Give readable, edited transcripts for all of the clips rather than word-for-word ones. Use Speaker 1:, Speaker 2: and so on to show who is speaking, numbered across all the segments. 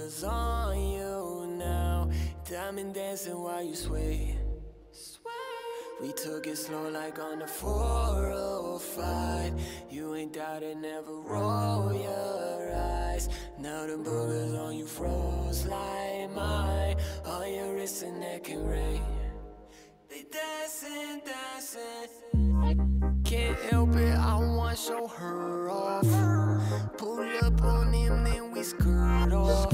Speaker 1: boogers on you now. Diamond dancing while you sway. We took it slow like on the 405. You ain't doubt it, never roll your eyes. Now the boogers on you froze like mine. On your wrist and neck and ring. They dancing, dancing. Can't help it, I want to show her off. Pull up on him, then we skirt off.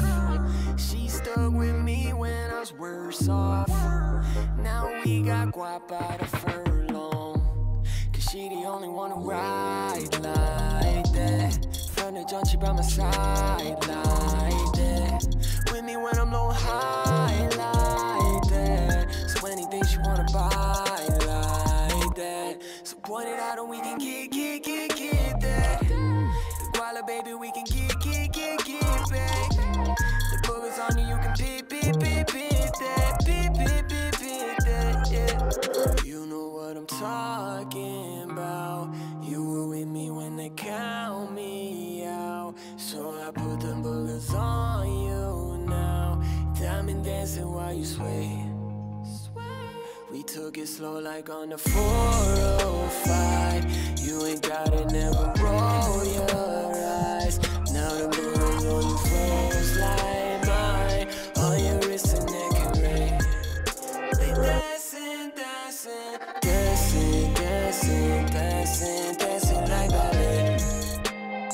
Speaker 1: She stuck with me when I was worse off. Now we got guap by the furlong. Cause she the only one who ride like that. From the jump, she by my side like that. With me when I'm low high like that. So anything she wanna buy like that. So point it out and we can get that. The guala baby we can get back. The boogers on you, you can pit that, yeah. You know what I'm talking about. You were with me when they count me out. So I put them boogers on you now. Diamond dancing while you sway. We took it slow like on the 405. You ain't gotta never roll your eyes. Now the boogers on you froze like mine. On your wrist and neck and ring. They dancing, dancing, dancing, dancing, dancing, dancing like ballet.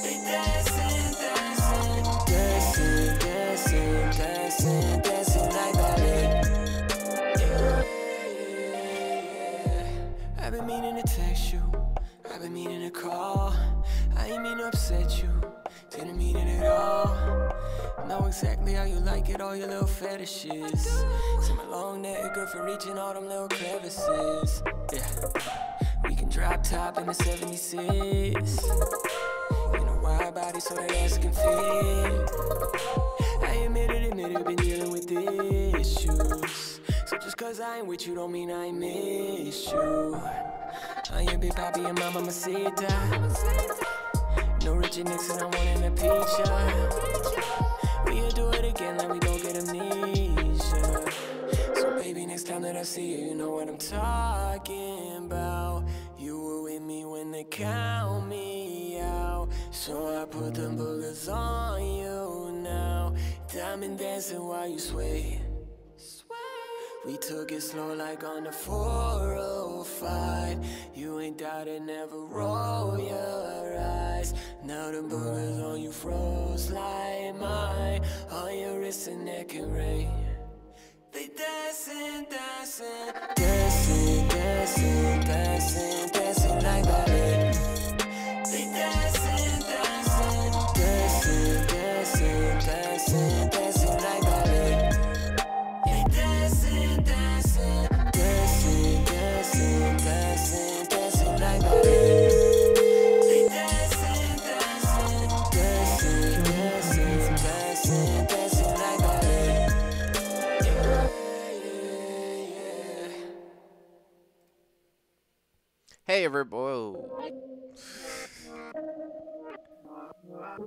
Speaker 1: They dancing, dancing, dancing, dancing, dancing, dancing like ballet. I've been meaning to text you, I've been meaning to call. I ain't mean to upset you, didn't mean it at all. Know exactly how you like it, all your little fetishes. See my long neck, good for reaching all them little crevices. Yeah, we can drop top in the 76. You know wide body so that ass can fit. I admit it, been dealing with issues. So just cause I ain't with you don't mean I miss you. I'm your big papi and mama mamacita. No Richard Nixon, I want in a picture. We'll do it again like we don't get amnesia. So baby, next time that I see you, you know what I'm talking about. You were with me when they count me out. So I put them boogers on you now. Diamond dancing while you sway. We took it slow like on the 405. You ain't doubt it, never roll your eyes. Now the boogers on you froze like mine. On your wrist and neck and ring. They dancing, dancing, dancing, dancing, dancing, dancing like ballet. They dancing, dancing, dancing, dancing, dancing, dancing like ballet. They dancing, dancing, dancing, dancing, dancing, dancing like ballet. They dancing, dancing, dancing, dancing, dancing, dancing like ballet.
Speaker 2: Hey everybody.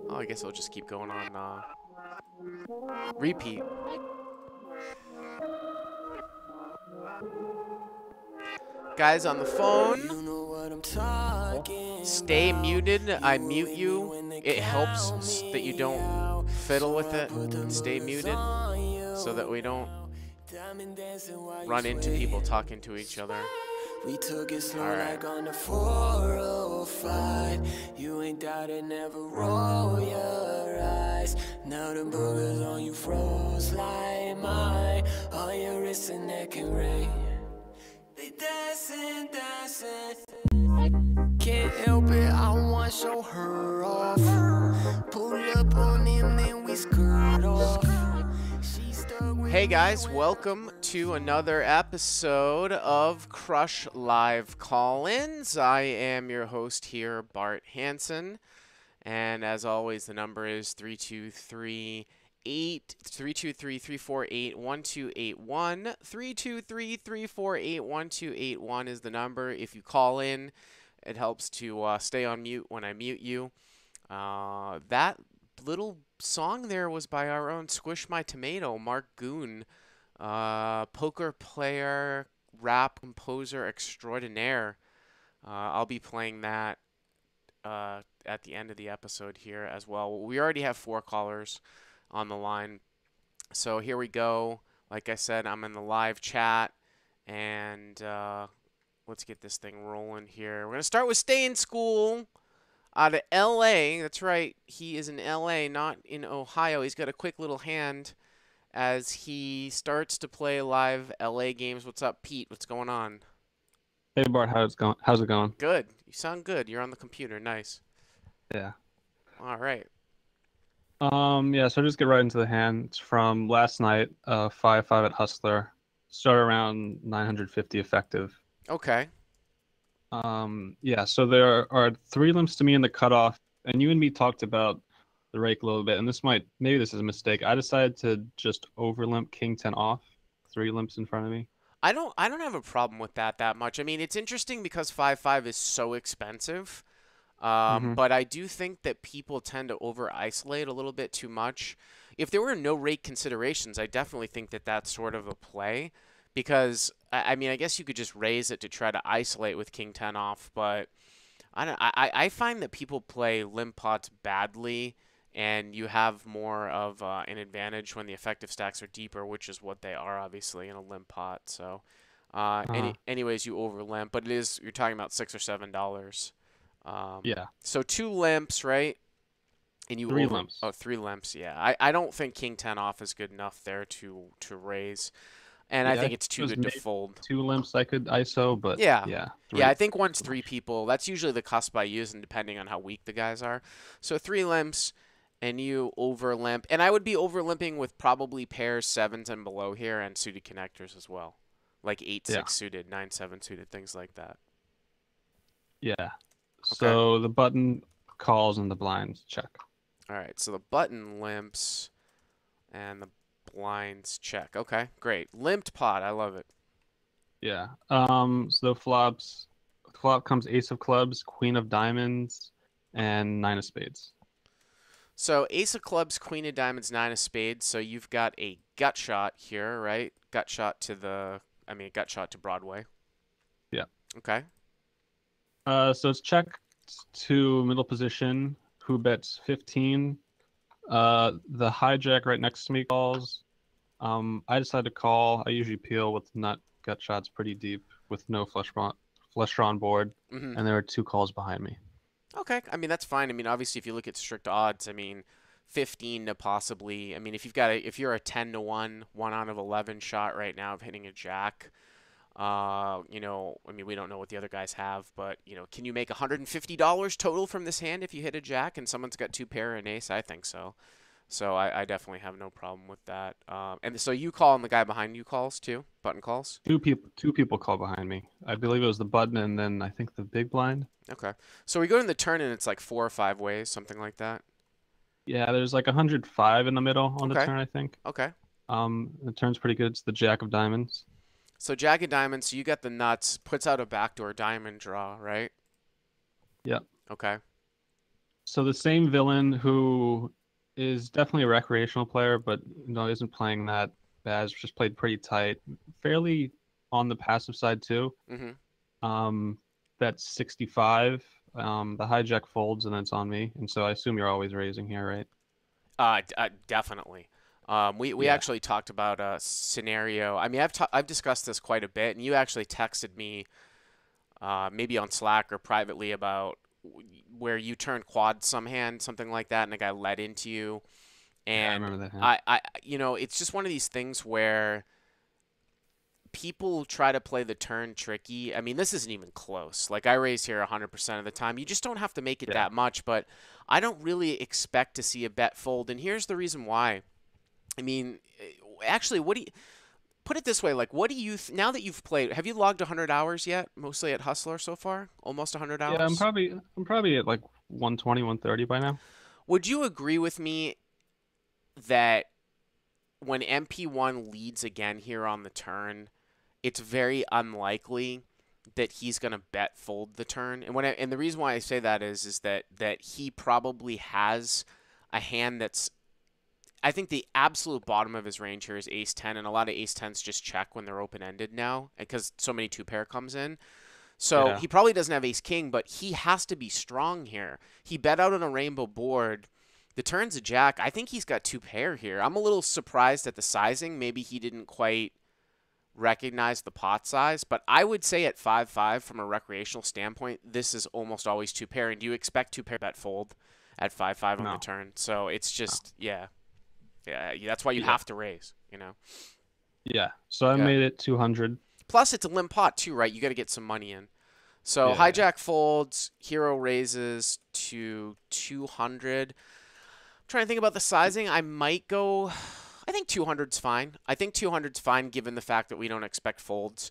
Speaker 2: Oh, I guess I'll just keep going on repeat. Guys on the phone, stay muted. I mute you. It helps that you don't fiddle with it and stay muted so that we don't run into people talking to each other.
Speaker 1: We took it slow like on the 405. You ain't doubt it, never roll your eyes. Now the boogers on you froze like mine. On your wrist and neck and ring. They dancing, dancing. Can't help it, I want to show her off. Pull up on him, then we skirt off.
Speaker 2: Hey guys, welcome to another episode of Crush Live Call-Ins. I am your host here, Bart Hanson, and as always, the number is 323-348-1281, 323-348-1281 is the number. If you call in, it helps to stay on mute when I mute you. That little song there was by our own Squish My Tomato, Mark Goon, poker player, rap composer extraordinaire. I'll be playing that at the end of the episode here as well. We already have 4 callers on the line. So here we go. Like I said, I'm in the live chat, and let's get this thing rolling here. We're going to start with Stay in School out of LA. That's right. He is in LA, not in Ohio. He's got a quick little hand as he starts to play live LA games. What's up, Pete? What's going on?
Speaker 3: Hey Bart, how's it going?
Speaker 2: Good. You sound good. You're on the computer. Nice.
Speaker 3: Yeah.
Speaker 2: All right.
Speaker 3: Yeah, so just get right into the hand. It's from last night, 5-5 at Hustler. Start around 950 effective.
Speaker 2: Okay.
Speaker 3: Yeah, so there are 3 limps to me in the cutoff, and you and me talked about the rake a little bit, and maybe this is a mistake. I decided to just over limp King 10 off, 3 limps in front of me.
Speaker 2: I don't have a problem with that much. I mean, it's interesting because 5-5 is so expensive.
Speaker 3: Mm-hmm.
Speaker 2: But I do think that people tend to over isolate a little bit too much. If there were no rate considerations, I definitely think that that's sort of a play because I mean, I guess you could just raise it to try to isolate with King 10 off, but I find that people play limp pots badly and you have more of an advantage when the effective stacks are deeper, which is what they are obviously in a limp pot. So, anyways, you over limp, but you're talking about $6 or $7.
Speaker 3: Yeah.
Speaker 2: So 2 limps, right? And you
Speaker 3: 3 limps.
Speaker 2: Oh, 3 limps. Yeah. I don't think King 10 off is good enough there to raise, and I
Speaker 3: Yeah,
Speaker 2: think it's too
Speaker 3: it was
Speaker 2: good to
Speaker 3: maybe
Speaker 2: fold.
Speaker 3: 2 limps I could ISO, but
Speaker 2: Yeah.
Speaker 3: yeah,
Speaker 2: Yeah,
Speaker 3: 3.
Speaker 2: I think once 3 people, that's usually the cusp I use, and depending on how weak the guys are. So 3 limps, and you over limp, and I would be over limping with probably pairs 7s and below here, and suited connectors as well, like 8-6
Speaker 3: Yeah.
Speaker 2: suited, 9-7 suited, things like that.
Speaker 3: Yeah. So the button calls and the blinds check.
Speaker 2: All right, so the button limps and the blinds check. Okay, great. Limped pot, I love it.
Speaker 3: Yeah. So the flop comes ace of clubs, queen of diamonds, and 9 of spades.
Speaker 2: So ace of clubs, queen of diamonds, 9 of spades. So you've got a gut shot here, right? Gut shot to gut shot to Broadway.
Speaker 3: Yeah.
Speaker 2: Okay.
Speaker 3: So it's check to middle position. Who bets 15? The hijack right next to me calls. I decided to call. I usually peel with nut gut shots pretty deep with no flush draw on board,
Speaker 2: Mm-hmm.
Speaker 3: and there are 2 calls behind me.
Speaker 2: Okay. I mean, that's fine. I mean, obviously, if you look at strict odds, I mean, 15 to possibly. I mean, if you're a 10-1, 1 out of 11 shot right now of hitting a jack. I mean, we don't know what the other guys have, but can you make $150 total from this hand if you hit a jack and someone's got 2 pair and ace? I think so. So I definitely have no problem with that. And so you call and the guy behind you calls too, button calls.
Speaker 3: 2 people call behind me. I believe it was the button and then I think the big blind.
Speaker 2: Okay. So we go in the turn and it's like 4 or 5 ways, something like that.
Speaker 3: Yeah, there's like 105 in the middle on the turn, I think.
Speaker 2: Okay.
Speaker 3: The turn's pretty good. It's the jack of diamonds.
Speaker 2: So jack of diamonds, so you got the nuts, puts out a backdoor diamond draw, right?
Speaker 3: Yep.
Speaker 2: Okay.
Speaker 3: So the same villain who is definitely a recreational player, but isn't playing that bad. Has just played pretty tight, fairly on the passive side too.
Speaker 2: Mm-hmm.
Speaker 3: That's 65. The hijack folds and then it's on me, and so I assume you're always raising here, right?
Speaker 2: Definitely. We actually talked about a scenario. I mean, I've discussed this quite a bit, and you actually texted me, maybe on Slack or privately, about where you turned quad some hand, something like that, and the guy led into you. And
Speaker 3: yeah, I remember that hand.
Speaker 2: It's just one of these things where people try to play the turn tricky. I mean, this isn't even close. Like, I raise here 100% of the time. You just don't have to make it that much, but I don't really expect to see a bet fold, and here's the reason why. I mean, actually, put it this way, like, what do you now that you've played, have you logged 100 hours yet? Mostly at Hustler so far? Almost 100 hours?
Speaker 3: Yeah, I'm probably at like 120, 130 by now.
Speaker 2: Would you agree with me that when MP1 leads again here on the turn, it's very unlikely that he's going to bet fold the turn? And the reason why I say that is that he probably has a hand that's I think the absolute bottom of his range here is ace 10, and a lot of ace 10s just check when they're open-ended now because so many two pair comes in. So
Speaker 3: Yeah.
Speaker 2: he probably doesn't have ace king, but he has to be strong here. He bet out on a rainbow board. The turn's a jack. I think he's got two pair here. I'm a little surprised at the sizing. Maybe he didn't quite recognize the pot size, but I would say at 5-5 from a recreational standpoint, this is almost always two pair. And do you expect two pair bet fold at 5-5 on the
Speaker 3: No.
Speaker 2: turn? So it's just yeah, that's why you
Speaker 3: Yeah.
Speaker 2: have to raise. You know.
Speaker 3: Yeah. So I
Speaker 2: Yeah.
Speaker 3: made it 200.
Speaker 2: Plus it's a limp pot too, right? You got to get some money in. So
Speaker 3: Yeah.
Speaker 2: hijack folds, hero raises to 200. I'm trying to think about the sizing. I might go. I think 200's fine. I think 200's fine given the fact that we don't expect folds.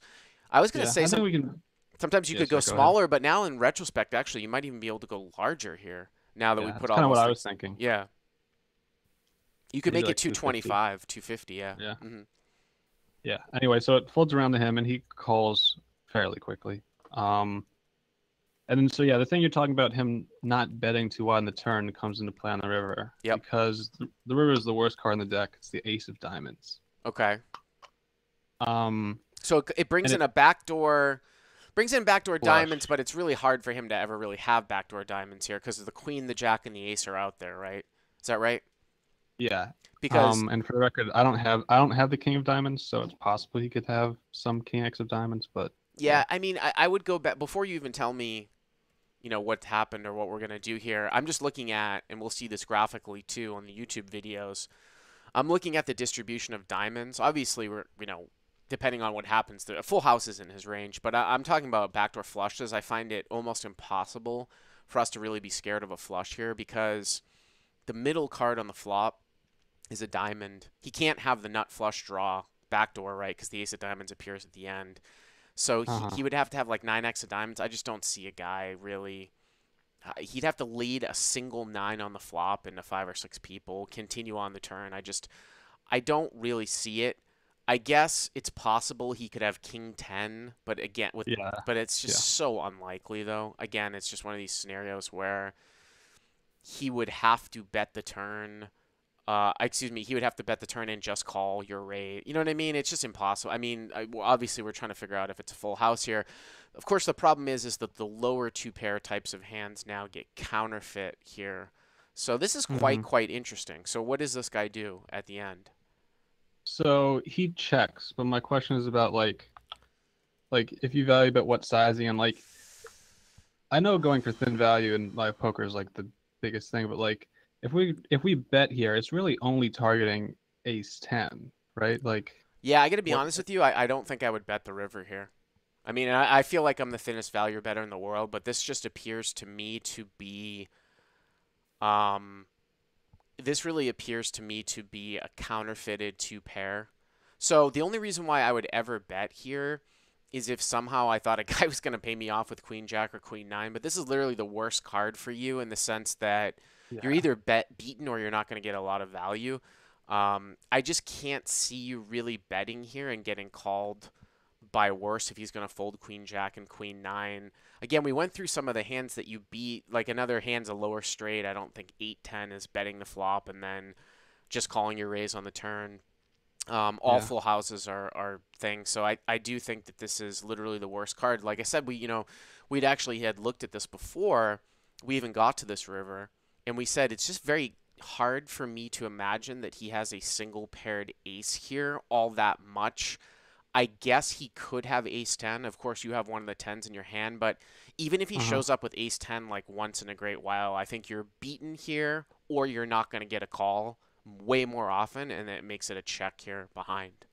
Speaker 2: I was going to
Speaker 3: Yeah.
Speaker 2: say
Speaker 3: I think we can.
Speaker 2: sometimes you
Speaker 3: Yeah,
Speaker 2: could go
Speaker 3: sorry, go ahead.
Speaker 2: smaller, but now in retrospect, actually, you might even be able to go larger here. Now that we
Speaker 3: Yeah,
Speaker 2: put
Speaker 3: that's kind of
Speaker 2: almost
Speaker 3: what I
Speaker 2: like,
Speaker 3: was thinking.
Speaker 2: yeah, you could
Speaker 3: Maybe
Speaker 2: make it
Speaker 3: like 250.
Speaker 2: 225, 250. Yeah.
Speaker 3: Yeah.
Speaker 2: hmm
Speaker 3: Yeah. Anyway, so it folds around to him, and he calls fairly quickly. And then so yeah, the thing you're talking about him not betting too wide in the turn comes into play on the river.
Speaker 2: Yep.
Speaker 3: Because the river is the worst card in the deck. It's the ace of diamonds.
Speaker 2: Okay.
Speaker 3: Um,
Speaker 2: So it brings
Speaker 3: and
Speaker 2: in a backdoor. Brings in backdoor
Speaker 3: Flush.
Speaker 2: diamonds, but it's really hard for him to ever really have backdoor diamonds here because the queen, the jack, and the ace are out there, right? Is that right?
Speaker 3: yeah.
Speaker 2: Because
Speaker 3: And for the record, I don't have the king of diamonds, so it's possible he could have some king x of diamonds, but
Speaker 2: yeah, I mean, I would go back before you even tell me, what happened or what we're gonna do here. I'm just looking at, and we'll see this graphically too on the YouTube videos. I'm looking at the distribution of diamonds. Obviously, depending on what happens, a full house is in his range, but I'm talking about backdoor flushes. I find it almost impossible for us to really be scared of a flush here because the middle card on the flop is a diamond. He can't have the nut flush draw backdoor, right? Because the ace of diamonds appears at the end. So he would have to have like 9x of diamonds. I just don't see a guy really. He'd have to lead a single 9 on the flop into 5 or 6 people, continue on the turn. I don't really see it. I guess it's possible he could have king 10, but again,
Speaker 3: yeah.
Speaker 2: but it's just so unlikely though. Again, it's just one of these scenarios where he would have to bet the turn. He would have to bet the turn and just call your raise. You know what I mean? It's just impossible. I mean, obviously we're trying to figure out if it's a full house here. Of course, the problem is that the lower two pair types of hands now get counterfeit here. So this is quite interesting. So what does this guy do at the end?
Speaker 3: So he checks, but my question is about like if you value bet what sizing and like I know going for thin value in live poker is like the biggest thing, but like if we bet here, it's really only targeting ace 10, right? Like
Speaker 2: Yeah, I got to be
Speaker 3: what?
Speaker 2: honest with you. I don't think I would bet the river here. I mean, I feel like I'm the thinnest value better in the world, but this just appears to me to be, this really appears to me to be a counterfeited two pair. So the only reason why I would ever bet here is if somehow I thought a guy was going to pay me off with queen jack or queen 9, but this is literally the worst card for you in the sense that you're either beaten or you're not going to get a lot of value. I just can't see you really betting here and getting called by worse if he's going to fold queen jack and queen 9. Again, we went through some of the hands that you beat. Like another hand's a lower straight. I don't think 8-10 is betting the flop and then just calling your raise on the turn. All full houses are things. So I do think that this is literally the worst card. Like I said, we'd actually had looked at this before we even got to this river, and we said it's just very hard for me to imagine that he has a single paired ace here all that much. I guess he could have ace 10. Of course, you have one of the 10s in your hand, but even if he shows up with ace 10 like once in a great while, I think you're beaten here or you're not going to get a call way more often, and it makes it a check here behind.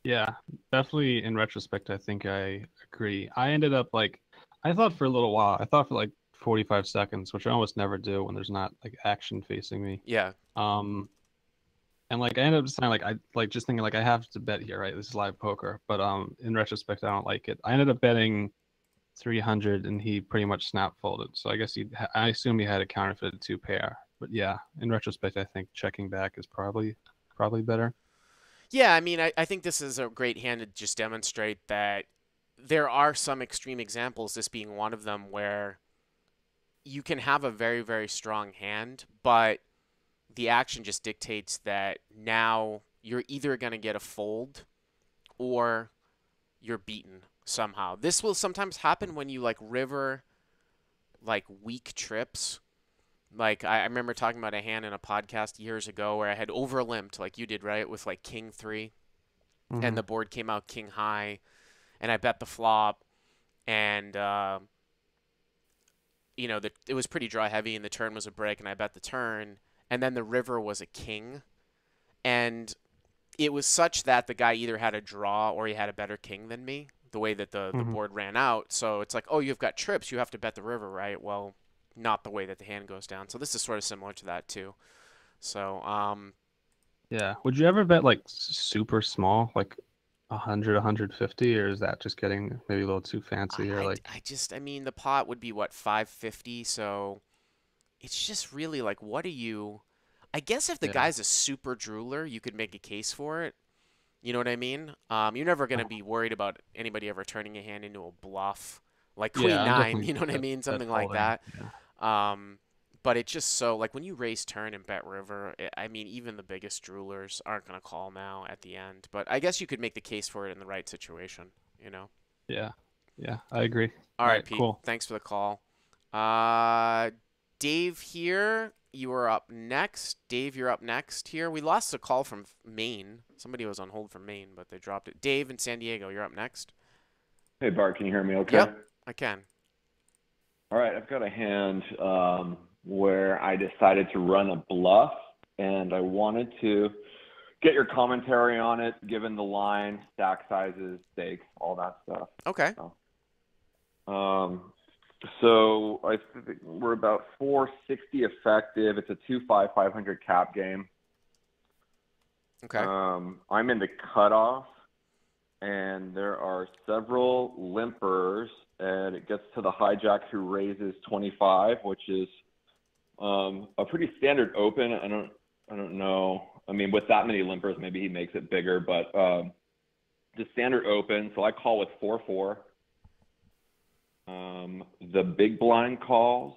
Speaker 3: Yeah, definitely in retrospect, I think I agree. I ended up I thought for a little while, I thought for like 45 seconds, which I almost never do when there's not like action facing me.
Speaker 2: Yeah.
Speaker 3: And like I ended up deciding I just thinking I have to bet here, right? This is live poker, but in retrospect, I don't like it. I ended up betting 300, and he pretty much snap folded. So I guess I assume he had a counterfeited two pair. But yeah, in retrospect, I think checking back is probably better.
Speaker 2: Yeah, I mean, I think this is a great hand to just demonstrate that there are some extreme examples, this being one of them, where you can have a very, very strong hand, but the action just dictates that now you're either going to get a fold or you're beaten somehow. This will sometimes happen when you like river like weak trips. Like I remember talking about a hand in a podcast years ago where I had overlimped like you did, right, with like king 3, and
Speaker 3: Mm-hmm.
Speaker 2: the board came out king high, and I bet the flop, and it was pretty draw heavy, and the turn was a break, and I bet the turn, and then the river was a king, and it was such that the guy either had a draw or he had a better king than me, the way that the
Speaker 3: Mm-hmm.
Speaker 2: board ran out. So it's like, oh, you've got trips, you have to bet the river, right? Well, not the way that the hand goes down. So this is sort of similar to that too. So
Speaker 3: Yeah. Would you ever bet like super small, like 100, 150, or is that just getting maybe a little too fancy or like,
Speaker 2: I mean, the pot would be what, 550, so it's just really like, what are you? I guess if the
Speaker 3: yeah.
Speaker 2: guy's a super drooler, you could make a case for it. You know what I mean? You're never gonna
Speaker 3: Uh,
Speaker 2: be worried about anybody ever turning a hand into a bluff, like
Speaker 3: yeah,
Speaker 2: Queen
Speaker 3: I'm
Speaker 2: Nine.
Speaker 3: definitely
Speaker 2: You know what I mean?
Speaker 3: bet
Speaker 2: Something like
Speaker 3: folding.
Speaker 2: that.
Speaker 3: Yeah.
Speaker 2: Um, but it's just so like when you raise turn and bet river, I mean, even the biggest droolers aren't gonna call now at the end. But I guess you could make the case for it in the right situation. You know?
Speaker 3: Yeah. Yeah, I agree.
Speaker 2: All
Speaker 3: All
Speaker 2: right,
Speaker 3: right,
Speaker 2: Pete.
Speaker 3: cool.
Speaker 2: Thanks for the call. Uh, Dave here. You are up next. Dave, you're up next here. We lost a call from Maine. Somebody was on hold from Maine, but they dropped it. Dave in San Diego, you're up next.
Speaker 4: Hey Bart, can you hear me okay?
Speaker 2: Yep, I can.
Speaker 4: All right, I've got a hand where I decided to run a bluff, and I wanted to get your commentary on it, given the line, stack sizes, stakes, all that stuff.
Speaker 2: Okay.
Speaker 4: Um, so I think we're about 460 effective. It's a 2-5 500 cap game.
Speaker 2: Okay.
Speaker 4: I'm in the cutoff, and there are several limpers, and it gets to the hijack who raises 25, which is a pretty standard open. I don't know. I mean, with that many limpers, maybe he makes it bigger, but the standard open. So I call with 4-4. The big blind calls.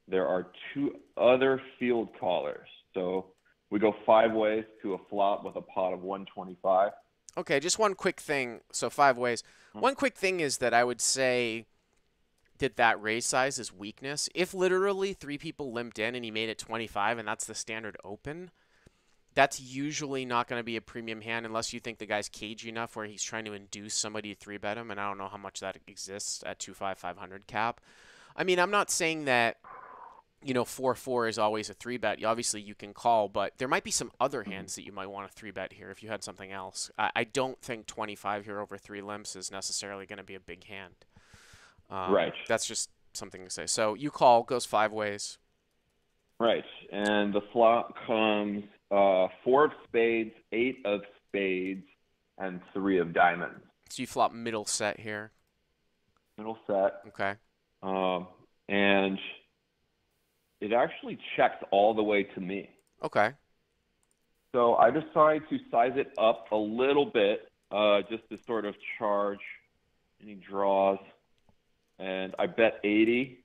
Speaker 4: There are two other field callers. So we go 5 ways to a flop with a pot of 125.
Speaker 2: Okay, just one quick thing. So 5 ways. One quick thing is that I would say that raise size is weakness. If literally 3 people limped in and he made it 25 and that's the standard open, that's usually not going to be a premium hand unless you think the guy's cagey enough where he's trying to induce somebody to 3-bet him, and I don't know how much that exists at 2-5 500 cap. I mean, I'm not saying that 4-4 is always a 3-bet. Obviously, you can call, but there might be some other hands that you might want to 3-bet here if you had something else. I don't think 25 here over 3 limps is necessarily going to be a big hand.
Speaker 4: Right.
Speaker 2: That's just something to say. So you call, goes 5 ways.
Speaker 4: Right. And the flop comes 4 of spades, 8 of spades, and 3 of diamonds.
Speaker 2: So you flop middle set here.
Speaker 4: Middle set.
Speaker 2: Okay.
Speaker 4: And it actually checks all the way to me.
Speaker 2: Okay.
Speaker 4: So I decide to size it up a little bit, just to sort of charge any draws. And I bet 80.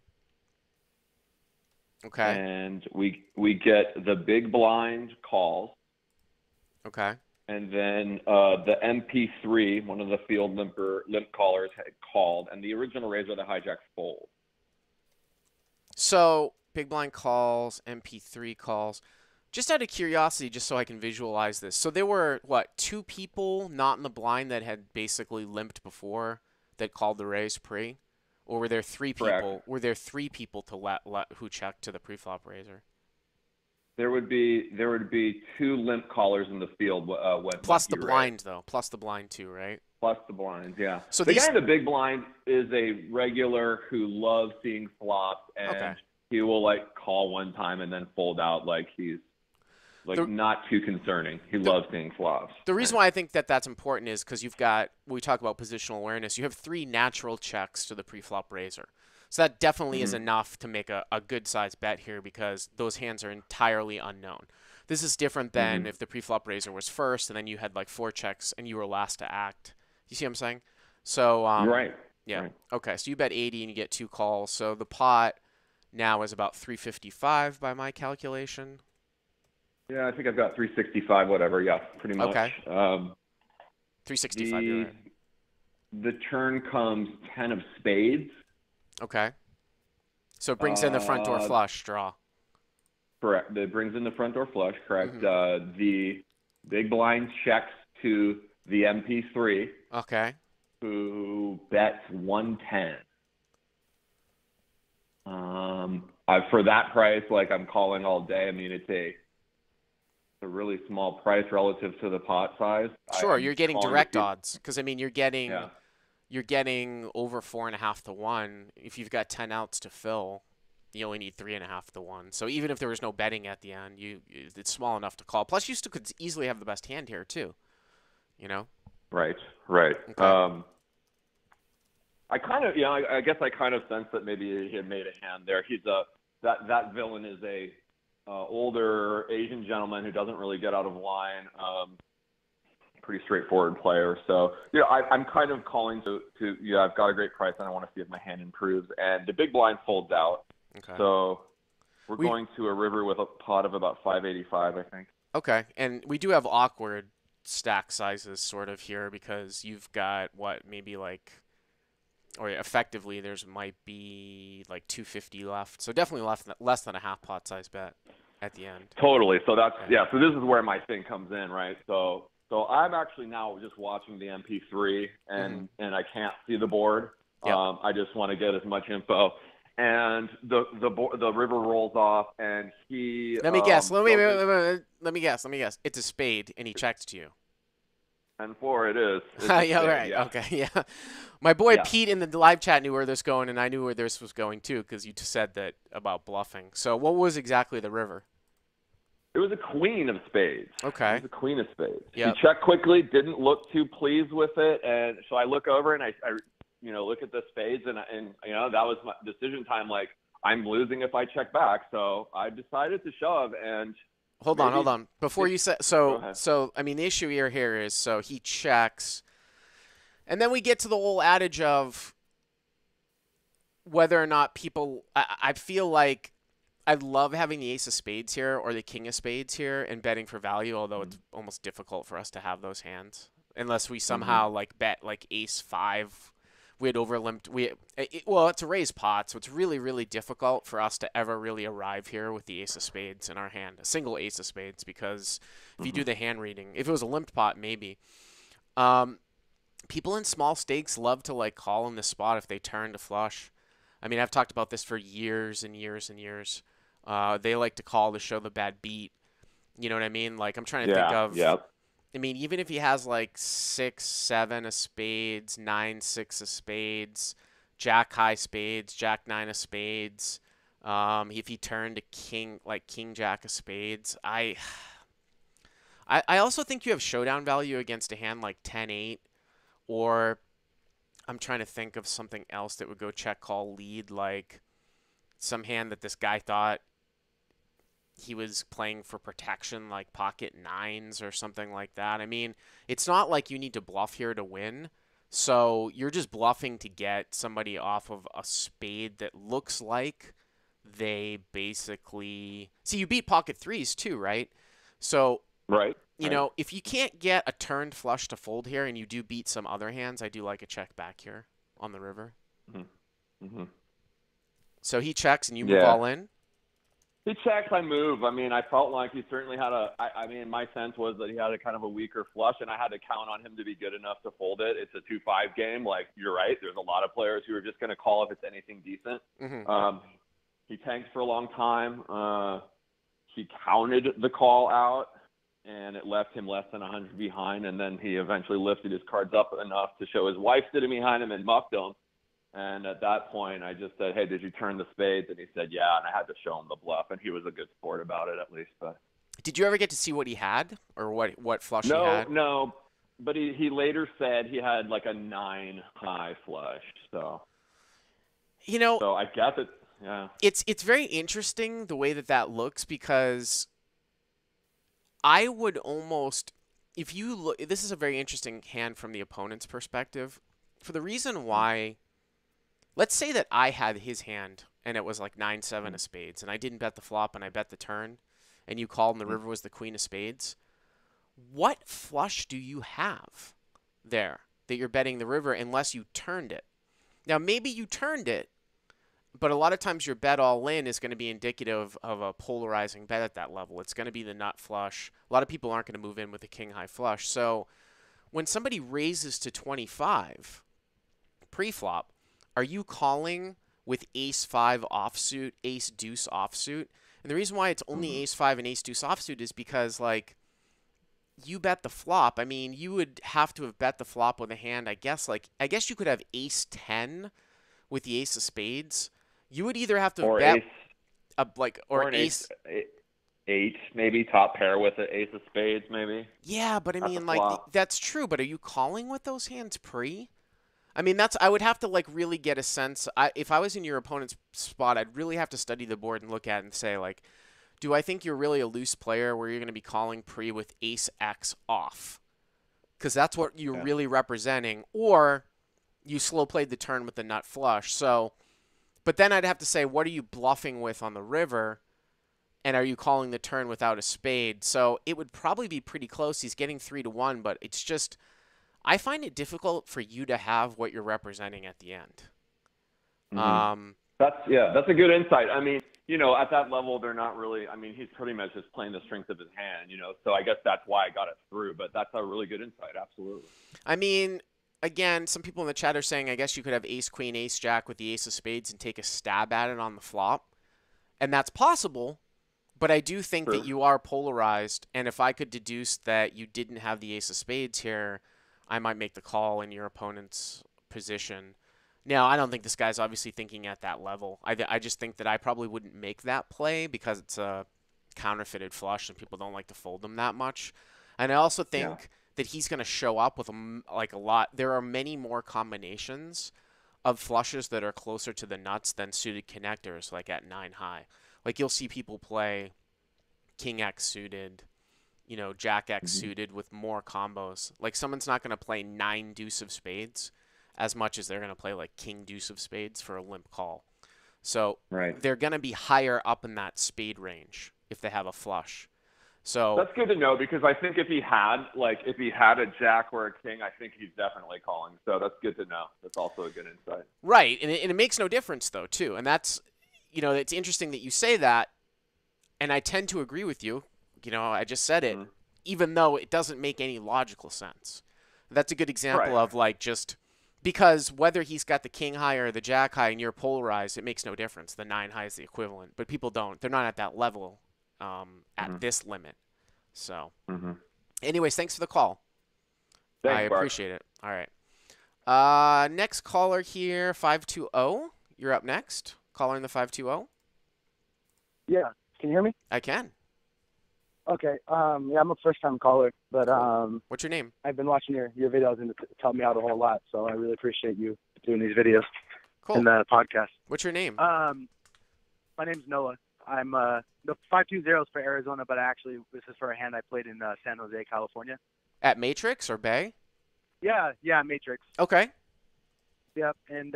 Speaker 2: Okay.
Speaker 4: And we get the big blind calls.
Speaker 2: Okay.
Speaker 4: And then the MP3, one of the field limp callers, had called, and the original raiser, the hijack, fold.
Speaker 2: So big blind calls, MP3 calls. Just out of curiosity, just so I can visualize this. So there were, what, 2 people not in the blind that had basically limped before that called the raise pre? Or were there 3
Speaker 4: Correct.
Speaker 2: people? Were there 3 people to let who checked to the preflop raiser?
Speaker 4: There would be 2 limp callers in the field when
Speaker 2: Plus
Speaker 4: when
Speaker 2: the
Speaker 4: he
Speaker 2: blind,
Speaker 4: raised.
Speaker 2: though. Plus the blind, too, right?
Speaker 4: Plus the blinds, yeah.
Speaker 2: So
Speaker 4: the
Speaker 2: these...
Speaker 4: guy in the big blind is a regular who loves seeing flops, and
Speaker 2: Okay.
Speaker 4: he will like call one time and then fold out like he's like not too concerning. He loves seeing flops.
Speaker 2: The reason why I think that that's important is because you've got, when we talk about positional awareness, you have 3 natural checks to the preflop raiser. So that definitely is enough to make a good size bet here because those hands are entirely unknown. This is different than if the preflop raiser was first and then you had like 4 checks and you were last to act. You see what I'm saying? So
Speaker 4: right.
Speaker 2: Yeah.
Speaker 4: Right.
Speaker 2: Okay. So you bet 80 and you get 2 calls. So the pot now is about 355 by my calculation.
Speaker 4: Yeah, I think I've got 365, whatever. Yeah, pretty much.
Speaker 2: Okay. 365, you're right.
Speaker 4: The turn comes 10 of spades.
Speaker 2: Okay. So it brings in the front door flush draw.
Speaker 4: Correct. It brings in the front door flush, correct.
Speaker 2: Mm-hmm.
Speaker 4: The big blind checks to the MP3.
Speaker 2: Okay.
Speaker 4: Who bets 110. For that price, like, I'm calling all day. I mean, it's a really small price relative to the pot size.
Speaker 2: Sure, you're getting direct odds because I mean you're getting over 4.5 to 1. If you've got 10 outs to fill, you only need 3.5 to 1. So even if there was no betting at the end, it's small enough to call. Plus, you still could easily have the best hand here too. You know.
Speaker 4: Right.
Speaker 2: Okay.
Speaker 4: I kind of, I guess I kind of sense that maybe he had made a hand there. He's that villain is a older Asian gentleman who doesn't really get out of line. Pretty straightforward player. So I'm kind of calling to I've got a great price and I want to see if my hand improves. And the big blind folds out.
Speaker 2: Okay.
Speaker 4: So we're going to a river with a pot of about 585, I think.
Speaker 2: Okay, and we do have awkward stack sizes sort of here because you've got effectively there's might be like 250 left, so definitely less than a half pot size bet at the end.
Speaker 4: Totally. So that's so this is where my thing comes in, right? So I'm actually now just watching the MP3 and I can't see the board.
Speaker 2: Yep.
Speaker 4: I just want to get as much info. And the river rolls off and he.
Speaker 2: Let me guess. Let me guess. It's a spade and he checks to you.
Speaker 4: And 4 it is.
Speaker 2: Yeah, right. Yeah. Okay, yeah. My boy Pete in the live chat knew where this was going, and I knew where this was going too, because you said that about bluffing. So what was exactly the river?
Speaker 4: It was a queen of spades.
Speaker 2: Okay.
Speaker 4: It was a queen of spades.
Speaker 2: Yep.
Speaker 4: He checked quickly, didn't look too pleased with it, and so I look over and I look at the spades, and that was my decision time. Like, I'm losing if I check back, so I decided to shove and.
Speaker 2: Hold on. Before you say so I mean the issue here is so he checks, and then we get to the whole adage of whether or not people. I feel like I love having the ace of spades here or the king of spades here and betting for value, although it's almost difficult for us to have those hands unless we somehow like bet like ace 5. We had overlimped. It's a raised pot, so it's really, really difficult for us to ever really arrive here with the ace of spades in our hand, a single ace of spades, because if you do the hand reading, if it was a limped pot, maybe. People in small stakes love to like call in this spot if they turn to flush. I mean, I've talked about this for years and years and years. They like to call to show the bad beat. You know what I mean? Like I'm trying to think of.
Speaker 4: Yep.
Speaker 2: I mean, even if he has like 6-7 of spades, 9-6 of spades, jack high spades, jack 9 of spades, if he turned to king jack of spades, I also think you have showdown value against a hand like 10-8, or I'm trying to think of something else that would go check call lead, like some hand that this guy thought he was playing for protection, like pocket 9s or something like that. I mean, it's not like you need to bluff here to win. So you're just bluffing to get somebody off of a spade that looks like they basically... See, you beat pocket 3s too, right? So, you know, if you can't get a turned flush to fold here and you do beat some other hands, I do like a check back here on the river. So he checks and you move all in?
Speaker 4: He checks, I move. I mean, I felt like he certainly had I mean, my sense was that he had a kind of a weaker flush, and I had to count on him to be good enough to fold it. It's a 2-5 game. Like, you're right. There's a lot of players who are just going to call if it's anything decent. He tanked for a long time. He counted the call out, and it left him less than 100 behind, and then he eventually lifted his cards up enough to show his wife sitting behind him and mucked him. And at that point, I just said, hey, did you turn the spades? And he said, yeah, and I had to show him the bluff, and he was a good sport about it at least. But
Speaker 2: did you ever get to see what he had or what flush he had?
Speaker 4: No, but he later said he had like a 9 high flush. So,
Speaker 2: you know,
Speaker 4: so I guess it, yeah.
Speaker 2: It's very interesting the way that looks, because I would almost, if you look, this is a very interesting hand from the opponent's perspective, for the reason why. Let's say that I had his hand and it was like 9-7 of spades and I didn't bet the flop and I bet the turn and you called and the river was the queen of spades, what flush do you have there that you're betting the river unless you turned it? Now, maybe you turned it, but a lot of times your bet all in is going to be indicative of a polarizing bet at that level. It's going to be the nut flush. A lot of people aren't going to move in with a king high flush. So when somebody raises to 25 pre-flop, are you calling with ace 5 offsuit, ace deuce offsuit? And the reason why it's only ace 5 and ace deuce offsuit is because, like, you bet the flop. I mean, you would have to have bet the flop with a hand, I guess you could have ace 10 with the ace of spades. You would either have to
Speaker 4: or
Speaker 2: bet
Speaker 4: ace,
Speaker 2: or
Speaker 4: an
Speaker 2: ace
Speaker 4: 8, maybe top pair with an ace of spades, maybe.
Speaker 2: Yeah, but I
Speaker 4: At the
Speaker 2: mean, like,
Speaker 4: flop.
Speaker 2: that's true, but are you calling with those hands pre? I mean, I would have to, like, really get a sense. If I was in your opponent's spot, I'd really have to study the board and look at it and say, like, do I think you're really a loose player where you're going to be calling pre with ace X off? Because that's what you're really representing. Or you slow played the turn with the nut flush. So, but then I'd have to say, what are you bluffing with on the river? And are you calling the turn without a spade? So it would probably be pretty close. He's getting 3-1, but it's just, I find it difficult for you to have what you're representing at the end.
Speaker 4: That's a good insight. I mean, at that level, they're not really. I mean, he's pretty much just playing the strength of his hand. So I guess that's why I got it through. But that's a really good insight. Absolutely.
Speaker 2: I mean, again, some people in the chat are saying, I guess you could have ace queen, ace jack with the ace of spades and take a stab at it on the flop, and that's possible. But I do think that you are polarized, and if I could deduce that you didn't have the ace of spades here, I might make the call in your opponent's position. Now, I don't think this guy's obviously thinking at that level. I just think that I probably wouldn't make that play because it's a counterfeited flush and people don't like to fold them that much. And I also think that he's going to show up with a lot. There are many more combinations of flushes that are closer to the nuts than suited connectors, like at 9 high. Like, you'll see people play king X suited, jack X suited with more combos. Like, someone's not going to play 9 deuce of spades as much as they're going to play, like, king deuce of spades for a limp call. So they're going to be higher up in that spade range if they have a flush. So
Speaker 4: that's good to know, because I think if he had a jack or a king, I think he's definitely calling. So that's good to know. That's also a good insight.
Speaker 2: Right, and it makes no difference, though, too. And that's, it's interesting that you say that, and I tend to agree with you. I just said it, even though it doesn't make any logical sense. That's a good example of, like, just because whether he's got the king high or the jack high and you're polarized, it makes no difference. The 9 high is the equivalent, but people don't. They're not at that level at this limit. So, anyways, thanks for the call.
Speaker 4: Thanks,
Speaker 2: I appreciate it. All right. Next caller here, 520. You're up next. Caller in the 520.
Speaker 5: Yeah. Can you hear me?
Speaker 2: I can.
Speaker 5: Okay. Yeah, I'm a first-time caller, but
Speaker 2: What's your name?
Speaker 5: I've been watching your videos and it's helped me out a whole lot. So I really appreciate you doing these videos
Speaker 2: Cool.
Speaker 5: and the podcast.
Speaker 2: What's your name?
Speaker 5: My name's Noah. I'm the 520 is for Arizona, but this is for a hand I played in San Jose, California.
Speaker 2: At Matrix or Bay?
Speaker 5: Yeah, Matrix.
Speaker 2: Okay.
Speaker 5: Yep. And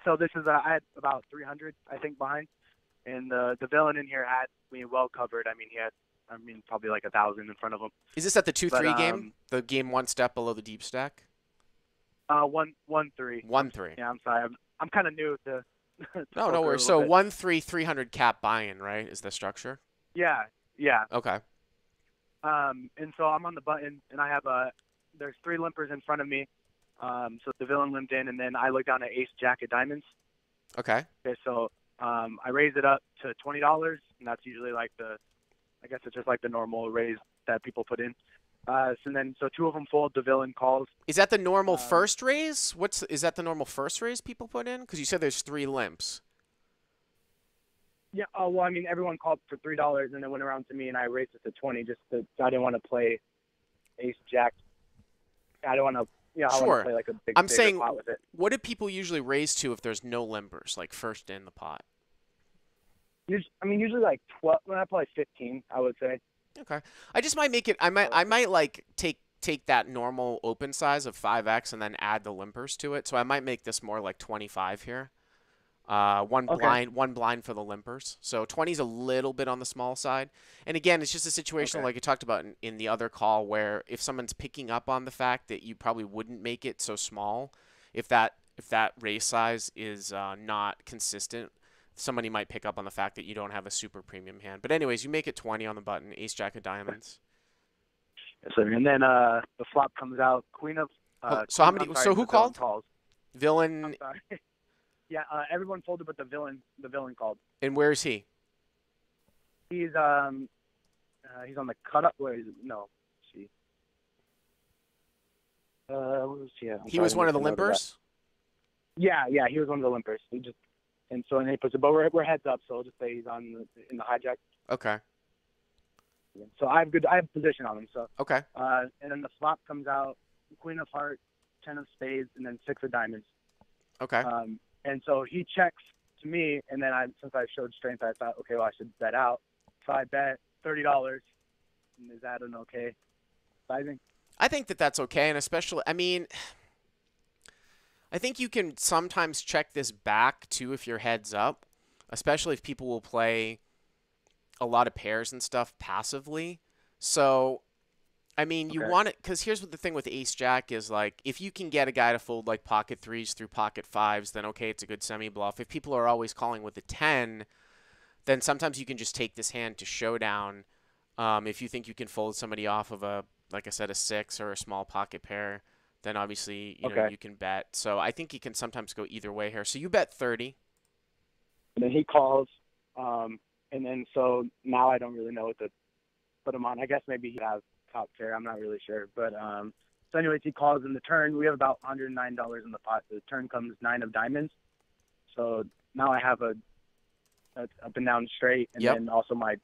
Speaker 5: so this is I had about 300, I think, behind. And the villain in here had me well covered. I mean, he had, probably like 1,000 in front of him.
Speaker 2: Is this at the 2-3 game? The game one step below the deep stack?
Speaker 5: 1-3.
Speaker 2: 1-3.
Speaker 5: Yeah, I'm sorry. I'm kind of new to
Speaker 2: No worries. So 1-3, 300 cap buy-in, right? Is the structure?
Speaker 5: Yeah.
Speaker 2: Okay.
Speaker 5: And so I'm on the button, and I have there's 3 limpers in front of me. So the villain limped in, and then I look down at ace jack of diamonds.
Speaker 2: Okay.
Speaker 5: Okay, so I raise it up to $20, and that's usually like I guess it's just like the normal raise that people put in. So 2 of them fold. The villain calls.
Speaker 2: Is that the normal first raise? Is that the normal first raise people put in? Because you said there's 3 limps.
Speaker 5: Yeah. Oh well, everyone called for $3, and it went around to me, and I raised it to 20. I didn't want to play ace jack. I don't want to. Yeah, I want to play like a big.
Speaker 2: I'm saying,
Speaker 5: pot with it.
Speaker 2: What do people usually raise to if there's no limpers, like first in the pot?
Speaker 5: Usually like 12. Well, probably 15, I would say.
Speaker 2: Okay. I just might make it. I might like take that normal open size of 5x and then add the limpers to it. So I might make this more like 25 here. One
Speaker 5: Okay.
Speaker 2: blind for the limpers. So 20 is a little bit on the small side. And again, it's just a situation
Speaker 5: Okay.
Speaker 2: like you talked about in the other call where if someone's picking up on the fact that you probably wouldn't make it so small, if that race size is not consistent, somebody might pick up on the fact that you don't have a super premium hand. But anyways, you make it 20 on the button, ace jack of diamonds.
Speaker 5: So, and then the flop comes out, queen of
Speaker 2: So how
Speaker 5: queen,
Speaker 2: many?
Speaker 5: I'm sorry,
Speaker 2: So who
Speaker 5: the villain
Speaker 2: called?
Speaker 5: calls.
Speaker 2: Villain.
Speaker 5: I'm sorry. Yeah, everyone folded, but the villain called.
Speaker 2: And where is he?
Speaker 5: He's on the cut up. Where is it? No, let's see. Where was he at?
Speaker 2: He was one of the limpers.
Speaker 5: Yeah, he was one of the limpers. He just and he puts it, but we're heads up, so we'll just say he's in the hijack.
Speaker 2: Okay.
Speaker 5: So I have position on him. So
Speaker 2: Okay.
Speaker 5: and then the flop comes out, queen of hearts, 10 of spades, and then 6 of diamonds.
Speaker 2: Okay.
Speaker 5: And so he checks to me, and then since I showed strength, I thought, okay, well, I should bet out. So I bet $30. Is that an okay sizing?
Speaker 2: I think that's okay, and especially, I mean, I think you can sometimes check this back too if you're heads up, especially if people will play a lot of pairs and stuff passively. So, I mean, you want it, because here's what the thing with ace jack is, like, if you can get a guy to fold like pocket threes through pocket fives, then okay, it's a good semi bluff. If people are always calling with a 10, then sometimes you can just take this hand to showdown. If you think you can fold somebody off of like I said, a 6 or a small pocket pair, then obviously you know you can bet. So I think you can sometimes go either way here. So you bet 30.
Speaker 5: And then he calls, and then so now I don't really know what to put him on. I guess maybe he has top pair. I'm not really sure. But so anyways, he calls in the turn. We have about $109 in the pot. The turn comes 9 of diamonds. So now I have a up and down straight, and then also my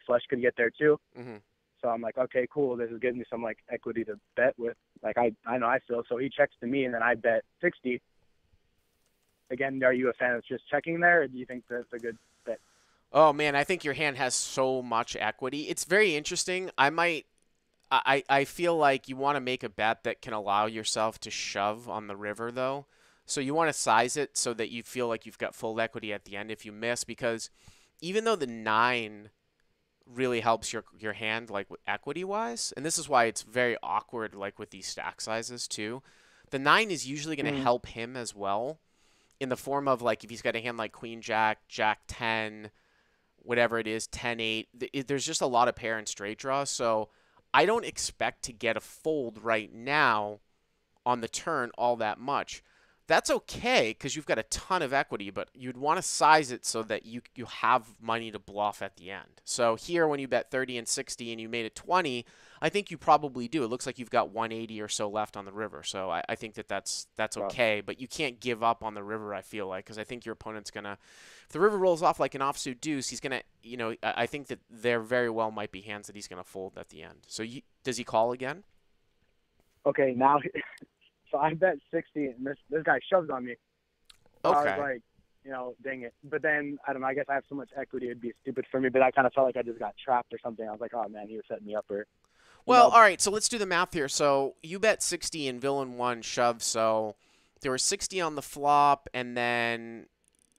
Speaker 5: flush could get there too.
Speaker 2: Mm-hmm.
Speaker 5: So I'm like, okay, cool. This is giving me some like equity to bet with. Like I know I feel. So he checks to me, and then I bet 60. Again, are you a fan of just checking there, or do you think that's a good bet?
Speaker 2: Oh man, I think your hand has so much equity. It's very interesting. I feel like you want to make a bet that can allow yourself to shove on the river though. So you want to size it so that you feel like you've got full equity at the end if you miss, because even though the 9 really helps your hand like equity wise, and this is why it's very awkward like with these stack sizes too, the 9 is usually going to help him as well in the form of like if he's got a hand like queen jack, jack 10, whatever it is, 10-8, there's just a lot of pair and straight draw. So I don't expect to get a fold right now on the turn all that much. That's okay because you've got a ton of equity, but you'd want to size it so that you have money to bluff at the end. So here when you bet 30 and 60 and you made it 20, I think you probably do. It looks like you've got 180 or so left on the river. So I think that's okay, but you can't give up on the river, I feel like, because I think your opponent's going to, if the river rolls off like an offsuit deuce, he's going to, I think that there very well might be hands that he's going to fold at the end. So does he call again?
Speaker 5: Okay, now... So I bet 60, and this guy shoves on me. So
Speaker 2: okay.
Speaker 5: I was like, dang it. But then, I don't know, I guess I have so much equity, it'd be stupid for me, but I kind of felt like I just got trapped or something. I was like, oh, man, he was setting me up.
Speaker 2: Well, all right, so let's do the math here. So you bet 60 and villain 1 shove, so there was 60 on the flop, and then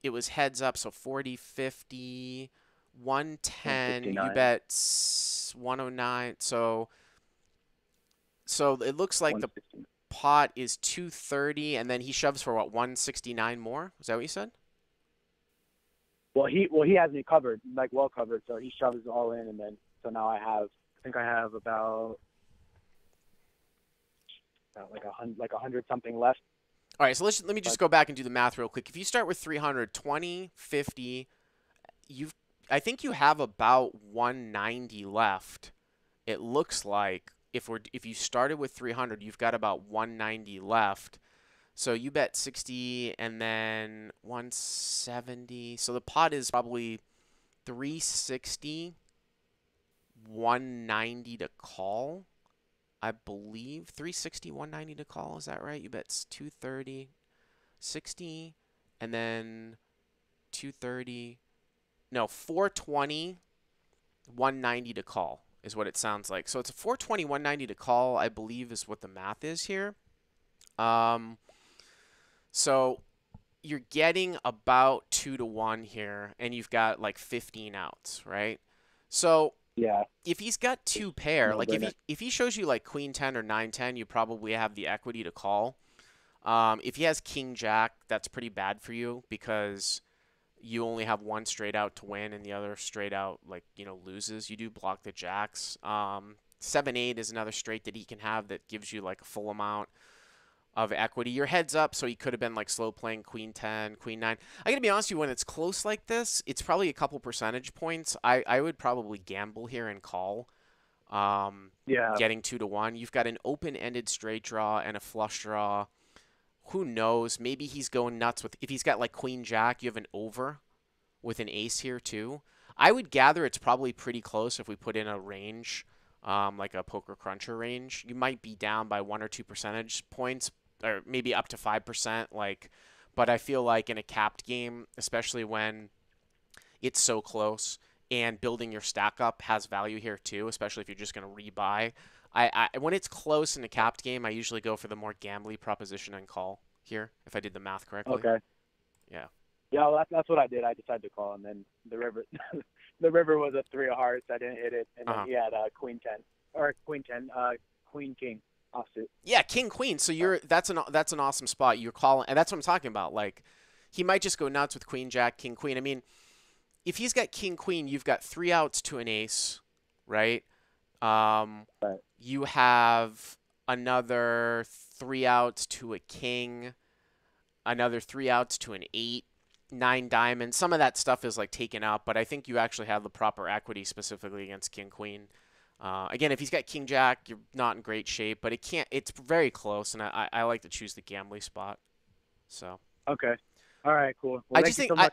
Speaker 2: it was heads up, so 40, 50, 110. You bet 109, so it looks like the pot is 230, and then he shoves for what, 169 more? Is that what you said?
Speaker 5: Well, he has me covered, like well covered. So he shoves all in, and then so now I think I have about like 100 something left.
Speaker 2: All right, so let me just go back and do the math real quick. If you start with 300, 20, 50, I think you have about 190 left. It looks like. If you started with 300, you've got about 190 left. So you bet 60 and then 170. So the pot is probably 360, 190 to call, I believe. 360, 190 to call. Is that right? You bet 230, 60, and then 230. No, 420, 190 to call is what it sounds like. So it's a 420, 190 to call, I believe is what the math is here. So you're getting about 2-1 here, and you've got like 15 outs, right? So
Speaker 5: Yeah.
Speaker 2: if he's got two pair,
Speaker 5: No
Speaker 2: like
Speaker 5: brainer.
Speaker 2: if he shows you like queen 10 or 9-10, you probably have the equity to call. If he has king jack, that's pretty bad for you because you only have one straight out to win and the other straight out loses. You do block the jacks. 7-8 is another straight that he can have that gives you like a full amount of equity. Your head's up, so he could have been like slow playing queen 10, queen 9. I gotta be honest with you, when it's close like this, it's probably a couple percentage points. I would probably gamble here and call.
Speaker 5: Yeah.
Speaker 2: Getting 2-1. You've got an open-ended straight draw and a flush draw. Who knows? Maybe he's going nuts with, if he's got like queen jack, you have an over with an ace here too. I would gather it's probably pretty close if we put in a range, like a poker cruncher range. You might be down by 1 or 2 percentage points, or maybe up to 5%. But I feel like in a capped game, especially when it's so close and building your stack up has value here too, especially if you're just going to rebuy. When it's close in a capped game, I usually go for the more gambly proposition and call here, if I did the math correctly.
Speaker 5: Okay.
Speaker 2: Yeah.
Speaker 5: Yeah, well, that's what I did. I decided to call, and then the river, the river was a 3 of hearts. I didn't hit it, and then he had queen 10 or queen 10, queen king offsuit.
Speaker 2: Yeah, king queen. So that's an awesome spot. You're calling, and that's what I'm talking about. Like, he might just go nuts with queen jack, king queen. I mean, if he's got king queen, you've got 3 outs to an ace, right?
Speaker 5: Right.
Speaker 2: You have another 3 outs to a king, another 3 outs to an 8, 9 diamonds. Some of that stuff is like taken out, but I think you actually have the proper equity specifically against king queen. Again, if he's got king jack, you're not in great shape, but it's very close, and I like to choose the gambling spot. So.
Speaker 5: Okay. All right. Cool. Well,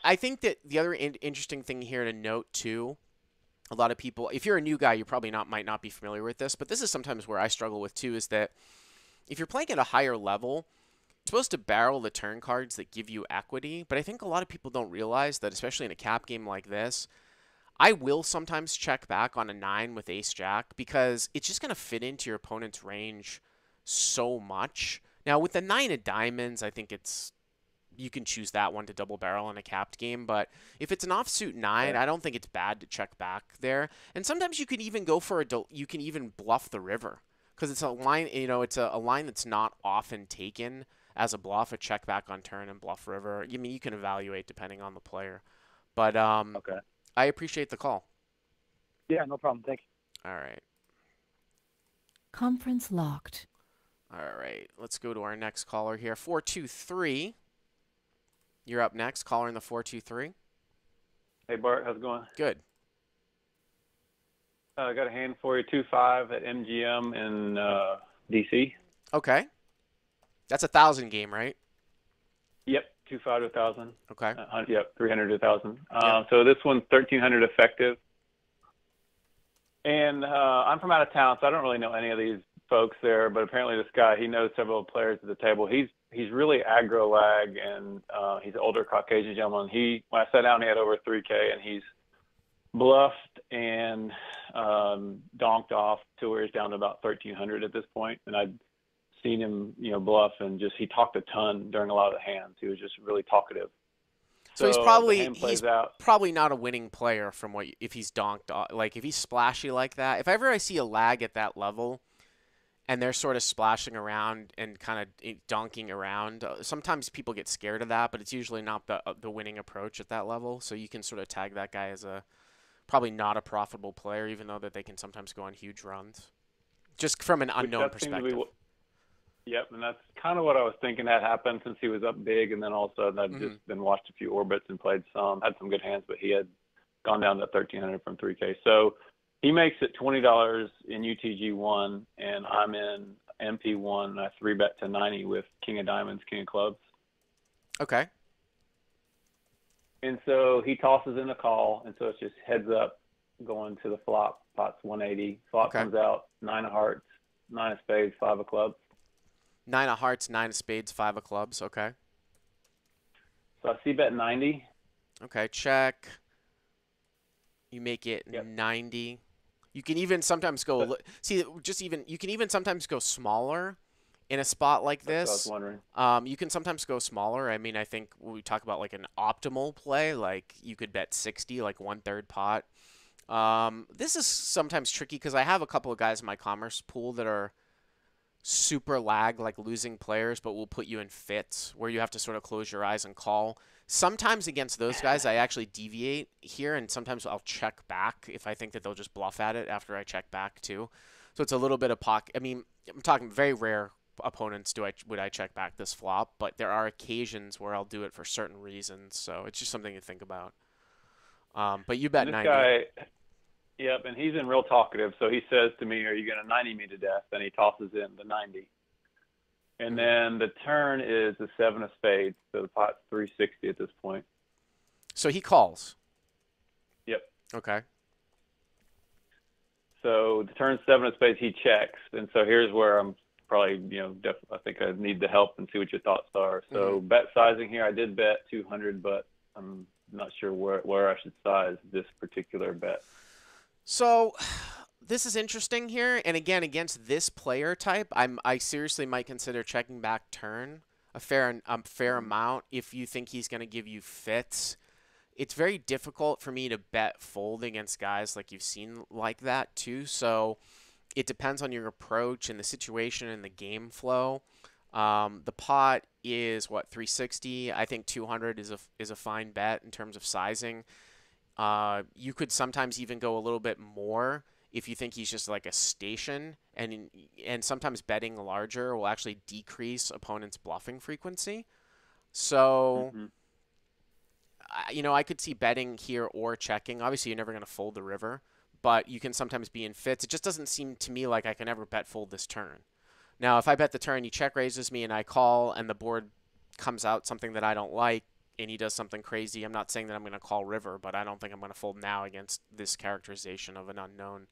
Speaker 2: I think that the other interesting thing here to note too, a lot of people, if you're a new guy, you probably might not be familiar with this, but this is sometimes where I struggle with too, is that if you're playing at a higher level, you're supposed to barrel the turn cards that give you equity, but I think a lot of people don't realize that, especially in a cap game like this, I will sometimes check back on a 9 with ace jack because it's just going to fit into your opponent's range so much. Now, with the 9 of diamonds, I think you can choose that one to double barrel in a capped game, but if it's an offsuit 9, I don't think it's bad to check back there. And sometimes you can even go for you can even bluff the river because it's a line, it's a line that's not often taken as a bluff, a check back on turn and bluff river. I mean, you can evaluate depending on the player, but
Speaker 5: Okay.
Speaker 2: I appreciate the call.
Speaker 5: Yeah, no problem. Thank you.
Speaker 2: All right.
Speaker 6: Conference locked.
Speaker 2: All right. Let's go to our next caller here. 423. You're up next. Caller in the 423.
Speaker 7: Hey, Bart. How's it going?
Speaker 2: Good.
Speaker 7: I got a hand for you, 2-5 at MGM in D.C.
Speaker 2: Okay. That's 1,000 game, right?
Speaker 7: Yep, 2-5 to 1,000.
Speaker 2: Okay.
Speaker 7: Yep, 300 to 1,000.
Speaker 2: Yep.
Speaker 7: So this one's 1,300 effective. And I'm from out of town, so I don't really know any of these folks there, but apparently this guy, he knows several players at the table. He's really aggro lag, and he's an older Caucasian gentleman. When I sat down, he had over 3K, and he's bluffed and donked off to where he's down to about 1,300 at this point. And I'd seen him, bluff, and he talked a ton during a lot of the hands. He was just really talkative.
Speaker 2: So he's
Speaker 7: out.
Speaker 2: probably not a winning player if he's donked off. Like if he's splashy like that. If ever I see a lag at that level, and they're sort of splashing around and kind of donking around, sometimes people get scared of that, but it's usually not the winning approach at that level. So you can sort of tag that guy as probably not a profitable player, even though that they can sometimes go on huge runs, just from an unknown perspective.
Speaker 7: Yep, and that's kind of what I was thinking had happened since he was up big, and then all of a sudden I've just been watched a few orbits and played some, had some good hands, but he had gone down to 1,300 from 3K. So he makes it $20 in UTG1, and I'm in MP1, and I 3-bet to 90 with King of Diamonds, King of Clubs.
Speaker 2: Okay.
Speaker 7: And so he tosses in a call, and so it's just heads up going to the flop. Pot's 180. Flop comes out, 9 of hearts, 9 of spades, 5 of clubs.
Speaker 2: 9 of hearts, 9 of spades, 5 of clubs. Okay.
Speaker 7: So I c-bet 90.
Speaker 2: Okay, check. You make it 90. You can even sometimes go you can even sometimes go smaller in a spot like
Speaker 7: That's
Speaker 2: this,
Speaker 7: what I was wondering.
Speaker 2: you can sometimes go smaller. I mean, I think when we talk about like an optimal play, like you could bet 60, like 1/3 pot. This is sometimes tricky because I have a couple of guys in my commerce pool that are super lag, like losing players, but will put you in fits where you have to sort of close your eyes and call. Sometimes against those guys, I actually deviate here, and sometimes I'll check back if I think that they'll just bluff at it after I check back too. So it's a little bit of pocket. I mean, I'm talking very rare opponents would I check back this flop, but there are occasions where I'll do it for certain reasons. So it's just something to think about. But you bet
Speaker 7: And this
Speaker 2: 90.
Speaker 7: guy, yep, and he's in real talkative. So he says to me, "Are you going to 90 me to death?" And he tosses in the 90. And then the turn is the 7 of spades. So the pot's 360 at this point.
Speaker 2: So he calls.
Speaker 7: Yep.
Speaker 2: Okay.
Speaker 7: So the turn 7 of spades, he checks. And so here's where I'm probably, I think I need the help and see what your thoughts are. So bet sizing here, I did bet 200, but I'm not sure where I should size this particular bet.
Speaker 2: So this is interesting here, and again, against this player type, I seriously might consider checking back turn a fair amount if you think he's going to give you fits. It's very difficult for me to bet fold against guys like you've seen like that too. So it depends on your approach and the situation and the game flow. The pot is what, 360. I think 200 is a fine bet in terms of sizing. You could sometimes even go a little bit more if you think he's just like a station, and sometimes betting larger will actually decrease opponents' bluffing frequency. So, I could see betting here or checking. Obviously, you're never going to fold the river, but you can sometimes be in fits. It just doesn't seem to me like I can ever bet fold this turn. Now, if I bet the turn, he check raises me and I call, and the board comes out something that I don't like, and he does something crazy, I'm not saying that I'm going to call river, but I don't think I'm going to fold now against this characterization of an unknown.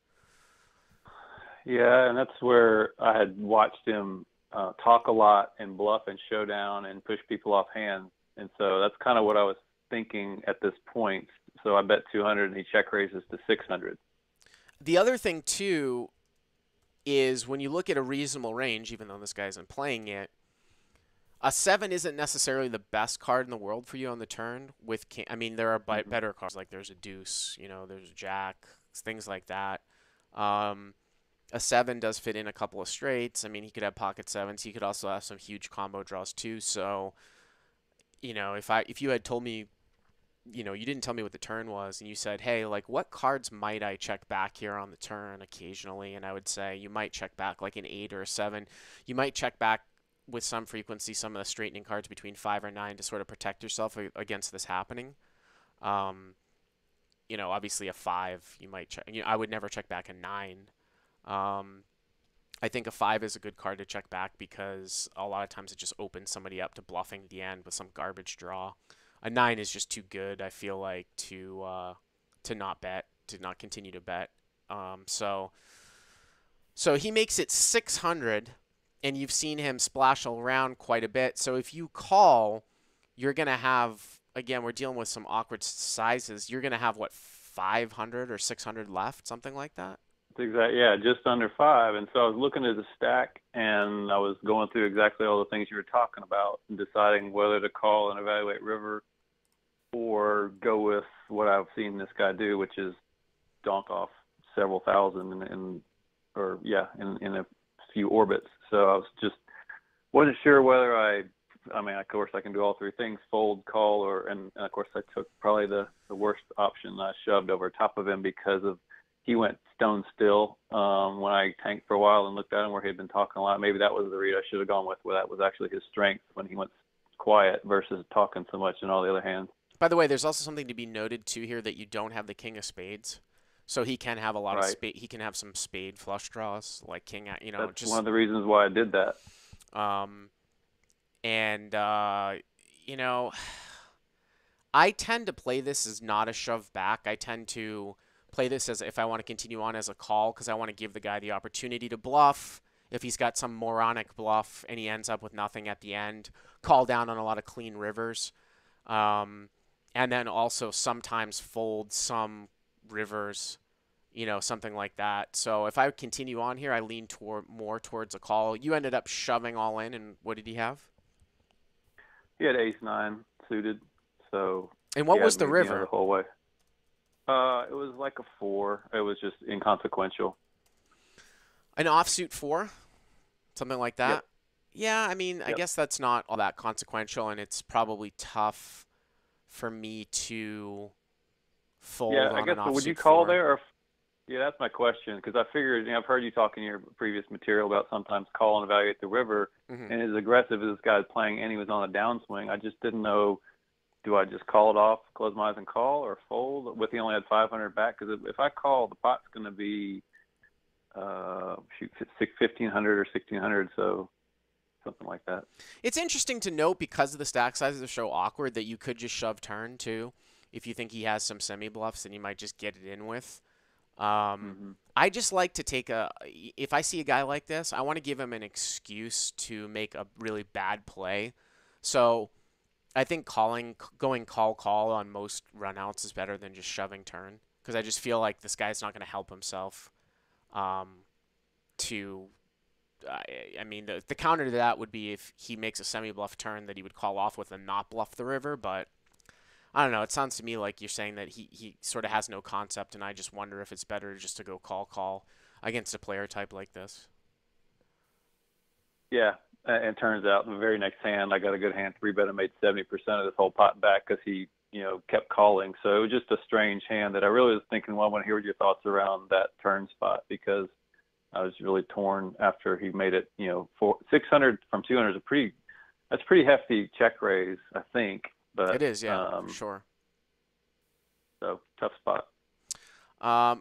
Speaker 7: Yeah, and that's where I had watched him talk a lot and bluff and showdown and push people off hands. And so that's kind of what I was thinking at this point. So I bet 200 and he check raises to 600.
Speaker 2: The other thing, too, is when you look at a reasonable range, even though this guy isn't playing it, a 7 isn't necessarily the best card in the world for you on the turn. With king. I mean, there are better cards, like there's a deuce, there's a jack, things like that. A 7 does fit in a couple of straights. I mean, he could have pocket 7s. He could also have some huge combo draws too. So, if you had told me, you didn't tell me what the turn was, and you said, hey, like, what cards might I check back here on the turn occasionally? And I would say you might check back like an 8 or a 7. You might check back with some frequency some of the straightening cards between 5 or 9 to sort of protect yourself against this happening. Obviously a 5 you might check. I would never check back a 9. I think a 5 is a good card to check back because a lot of times it just opens somebody up to bluffing at the end with some garbage draw. A 9 is just too good, I feel like, to not bet, to not continue to bet. So he makes it 600, and you've seen him splash around quite a bit. So if you call, you're going to have, again, we're dealing with some awkward sizes. You're going to have, what, 500 or 600 left, something like that?
Speaker 7: Exactly. Yeah, just under 5. And so I was looking at the stack, and I was going through exactly all the things you were talking about and deciding whether to call and evaluate river or go with what I've seen this guy do, which is donk off several thousand in a few orbits. So I was just wasn't sure whether I mean, of course, I can do all three things: fold, call, and of course, I took probably the worst option. I shoved over top of him because he went stone still when I tanked for a while and looked at him where he'd been talking a lot. Maybe that was the read I should have gone with, where that was actually his strength when he went quiet versus talking so much in all the other hands.
Speaker 2: By the way, there's also something to be noted too here that you don't have the king of spades, so he can have a lot of spade. He can have some spade flush draws like king.
Speaker 7: That's just one of the reasons why I did that.
Speaker 2: I tend to play this as not a shove back. I tend to play this as if I want to continue on as a call because I want to give the guy the opportunity to bluff. If he's got some moronic bluff and he ends up with nothing at the end, call down on a lot of clean rivers. And then also sometimes fold some rivers, something like that. So if I continue on here, I lean more towards a call. You ended up shoving all in, and what did he have?
Speaker 7: He had ace-9 suited, so.
Speaker 2: And what was the
Speaker 7: me,
Speaker 2: river?
Speaker 7: the whole way. It was like a 4. It was just inconsequential.
Speaker 2: An offsuit 4, something like that.
Speaker 7: Yep.
Speaker 2: Yeah, I mean, I guess that's not all that consequential, and it's probably tough for me to fold
Speaker 7: Yeah,
Speaker 2: on
Speaker 7: I guess.
Speaker 2: an
Speaker 7: But would
Speaker 2: offsuit
Speaker 7: you call
Speaker 2: 4.
Speaker 7: there? Or, yeah, that's my question, because I figured, I've heard you talk in your previous material about sometimes call and evaluate the river,
Speaker 2: Mhm.
Speaker 7: and as aggressive as this guy's playing, and he was on a downswing, I just didn't know. Do I just call it off, close my eyes and call, or fold with he only had 500 back? Because if I call, the pot's going to be 1,500 or 1,600, so something like that.
Speaker 2: It's interesting to note, because of the stack sizes are so awkward, that you could just shove turn too. If you think he has some semi-bluffs, then you might just get it in with. I just like to take if I see a guy like this, I want to give him an excuse to make a really bad play. So I think going call on most runouts is better than just shoving turn, because I just feel like this guy's not going to help himself. I mean, the counter to that would be if he makes a semi-bluff turn that he would call off with and not bluff the river. But I don't know. It sounds to me like you're saying that he sort of has no concept, and I just wonder if it's better just to go call against a player type like this.
Speaker 7: Yeah, and it turns out the very next hand, I got a good hand, 3-bet, and made 70% of this whole pot back because he, kept calling. So it was just a strange hand that I really was thinking, well, I want to hear your thoughts around that turn spot, because I was really torn after he made it, 600 from 200 is that's pretty hefty check raise, I think. But
Speaker 2: it is, yeah, for sure.
Speaker 7: So tough spot.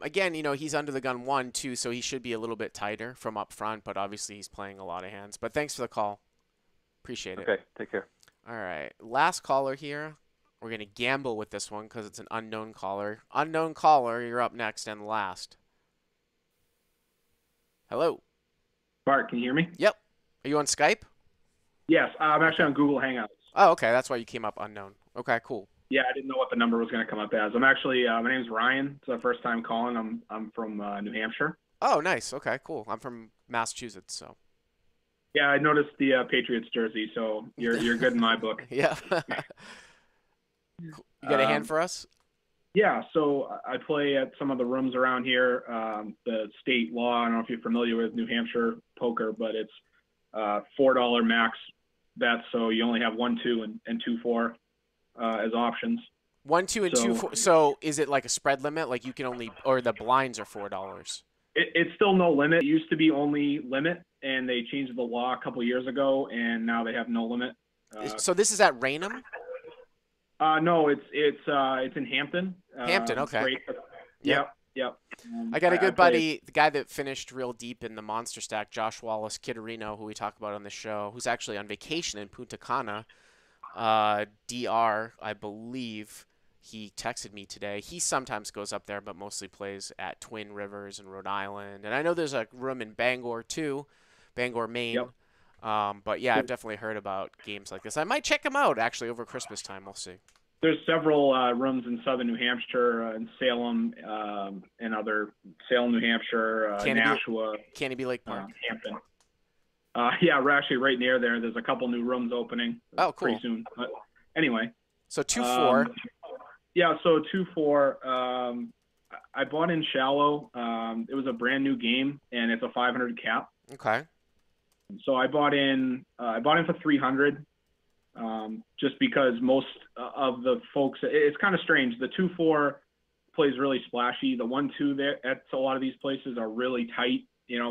Speaker 2: Again, he's under the gun 1 too, so he should be a little bit tighter from up front, but obviously he's playing a lot of hands. But thanks for the call. Appreciate it.
Speaker 7: Okay, take care.
Speaker 2: All right, last caller here. We're going to gamble with this one because it's an unknown caller. Unknown caller, you're up next and last. Hello.
Speaker 6: Bart, can you hear me?
Speaker 2: Yep. Are you on Skype?
Speaker 6: Yes, I'm actually on Google Hangouts.
Speaker 2: Oh, okay. That's why you came up unknown. Okay, cool.
Speaker 6: Yeah, I didn't know what the number was going to come up as. I'm actually, my name's Ryan. It's the first time calling. I'm from New Hampshire.
Speaker 2: Oh, nice. Okay, cool. I'm from Massachusetts, so.
Speaker 6: Yeah, I noticed the Patriots jersey, so you're good in my book.
Speaker 2: Yeah. You got a hand for us?
Speaker 6: Yeah, so I play at some of the rooms around here. The state law, I don't know if you're familiar with New Hampshire poker, but it's $4 max bets, so you only have 1, 2, and 2, 4 as options.
Speaker 2: 1, 2, and 2, 4. So is it like a spread limit? Like you can only, or the blinds are $4?
Speaker 6: It's still no limit. It used to be only limit, and they changed the law a couple years ago, and now they have no limit.
Speaker 2: So this is at Raynham?
Speaker 6: No, it's in Hampton.
Speaker 2: Hampton, okay.
Speaker 6: Yep.
Speaker 2: I got a good buddy, the guy that finished real deep in the Monster Stack, Josh Wallace Kitterino, who we talk about on the show, who's actually on vacation in Punta Cana, DR, I believe. He texted me today. He sometimes goes up there, but mostly plays at Twin Rivers in Rhode Island. And I know there's a room in Bangor, too, Bangor, Maine.
Speaker 6: Yep.
Speaker 2: But, yeah, I've definitely heard about games like this. I might check them out, actually, over Christmas time. We'll see.
Speaker 6: There's several rooms in southern New Hampshire, in Salem, and other Salem, New Hampshire, Nashua.
Speaker 2: Canopy Lake Park.
Speaker 6: Hampton. Yeah, we're actually right near there. There's a couple new rooms opening pretty soon. But anyway.
Speaker 2: So 2-4.
Speaker 6: Yeah, so 2-4. I bought in shallow. It was a brand new game, and it's a 500 cap.
Speaker 2: Okay.
Speaker 6: So I bought in for 300, just because most of the folks. It's kind of strange. The 2-4 plays really splashy. The 1-2 there at a lot of these places are really tight.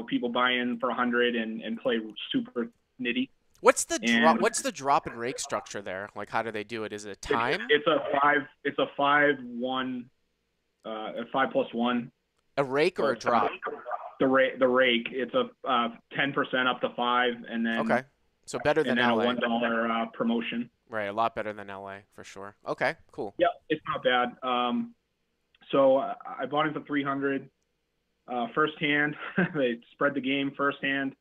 Speaker 6: People buy in for 100 and play super nitty.
Speaker 2: What's the drop and rake structure there? Like, how do they do it? Is it time?
Speaker 6: It's a 5-1, a 5+1.
Speaker 2: A rake or a drop?
Speaker 6: The rake. It's a 10% up to 5, and then
Speaker 2: okay. So better than LA.
Speaker 6: And then a $1 promotion.
Speaker 2: Right, a lot better than LA for sure. Okay, cool.
Speaker 6: Yeah, it's not bad. So I bought in for 300. First hand, they spread the game. First hand,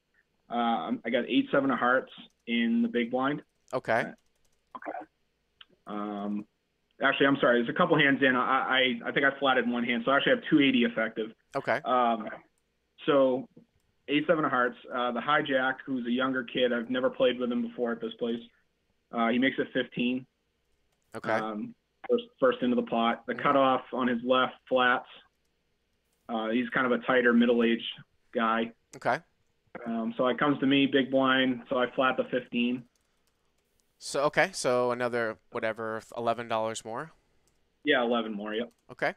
Speaker 6: I got 8-7 of hearts in the big blind.
Speaker 2: Okay.
Speaker 6: Actually, I'm sorry. There's a couple hands in. I think I flatted one hand, so I actually have 280 effective.
Speaker 2: Okay.
Speaker 6: So A7 of hearts. The hijack, who's a younger kid, I've never played with him before at this place. He makes it 15.
Speaker 2: Okay.
Speaker 6: First into the pot. The cutoff on his left flats. He's kind of a tighter middle-aged guy.
Speaker 2: Okay.
Speaker 6: So it comes to me, big blind, so I flat the 15.
Speaker 2: So, okay, so another, whatever, $11 more?
Speaker 6: Yeah, 11 more, yep.
Speaker 2: Okay.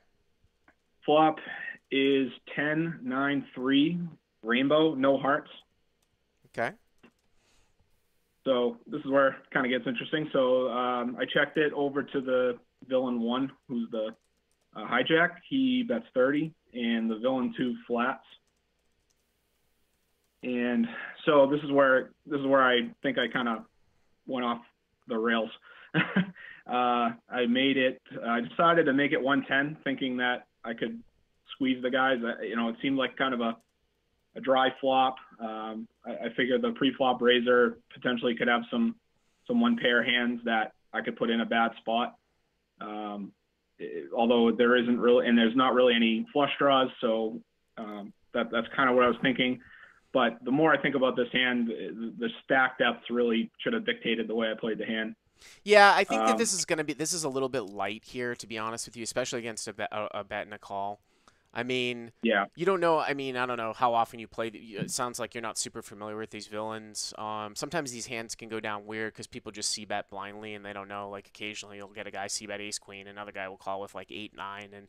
Speaker 6: Flop is 10, 9, 3, rainbow, no hearts.
Speaker 2: Okay.
Speaker 6: So this is where it kind of gets interesting. So I checked it over to the villain 1, who's the hijack. He bets 30, and the villain 2 flats. And so this is where I think I kind of went off the rails. I decided to make it 110, thinking that I could squeeze the guys. It seemed like kind of a dry flop. I figured the pre-flop raiser potentially could have some one pair hands that I could put in a bad spot. Although there isn't really, and there's not really any flush draws, so that's kind of what I was thinking. But the more I think about this hand, the stack depths really should have dictated the way I played the hand.
Speaker 2: Yeah, I think that this is a little bit light here, to be honest with you, especially against a bet and a call. I mean,
Speaker 6: yeah,
Speaker 2: you don't know. I mean, I don't know how often you play. It sounds like you're not super familiar with these villains. Sometimes these hands can go down weird because people just c-bet blindly and they don't know. Like occasionally you'll get a guy c-bet ace queen, another guy will call with like 8, 9, and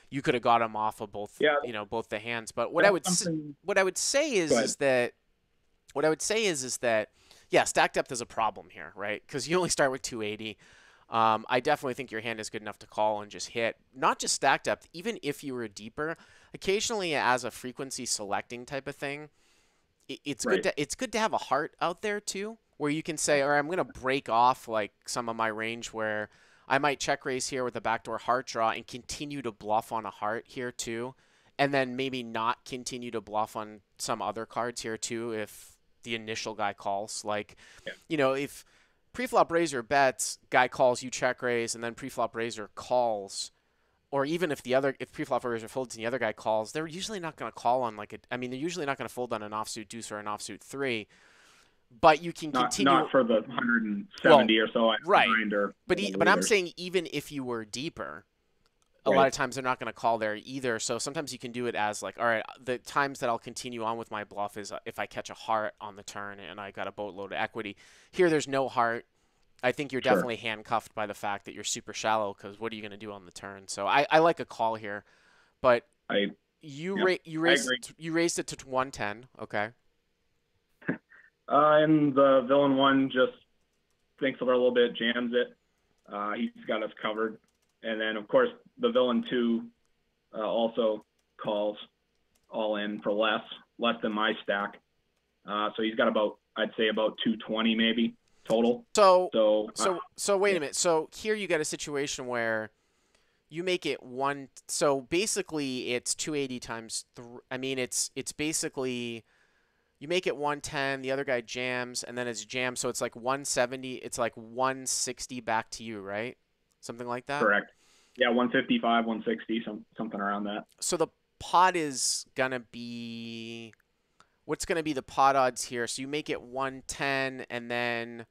Speaker 2: you could have got him off of both.
Speaker 6: Yeah.
Speaker 2: Both the hands. But what I would say is that yeah, stack depth is a problem here, right? Because you only start with 280. I definitely think your hand is good enough to call and just hit. Not just stack depth, even if you were deeper, occasionally as a frequency selecting type of thing, it's good to have a heart out there too, where you can say, all right, I'm going to break off like some of my range where I might check raise here with a backdoor heart draw and continue to bluff on a heart here too, and then maybe not continue to bluff on some other cards here too if the initial guy calls. Like, if preflop raiser bets, guy calls, you check raise, and then preflop raiser calls, or even if preflop raiser folds and the other guy calls, they're usually not going to call on they're usually not going to fold on an offsuit deuce or an offsuit 3. But you can continue.
Speaker 6: Not for the 170 or so.
Speaker 2: Right. But I'm saying even if you were deeper, a lot of times they're not going to call there either. So sometimes you can do it as like, all right, the times that I'll continue on with my bluff is if I catch a heart on the turn and I got a boatload of equity. Here there's no heart. I think you're definitely handcuffed by the fact that you're super shallow because what are you going to do on the turn? So I like a call here. But you raised it to 110. Okay.
Speaker 6: And the villain 1 just thinks of it a little bit, jams it. He's got us covered. And then, of course, the villain 2 also calls all in for less than my stack. So he's got I'd say about 220 maybe total.
Speaker 2: So wait a minute. So here you got a situation where you make it one. So basically it's 280 times 3. I mean, it's basically you make it 110, the other guy jams, and then it's jammed. So it's like 170. It's like 160 back to you, right? Something like that?
Speaker 6: Correct. Yeah, 155, 160, something around that.
Speaker 2: So the pot is going to be – what's going to be the pot odds here? So you make it 110 and then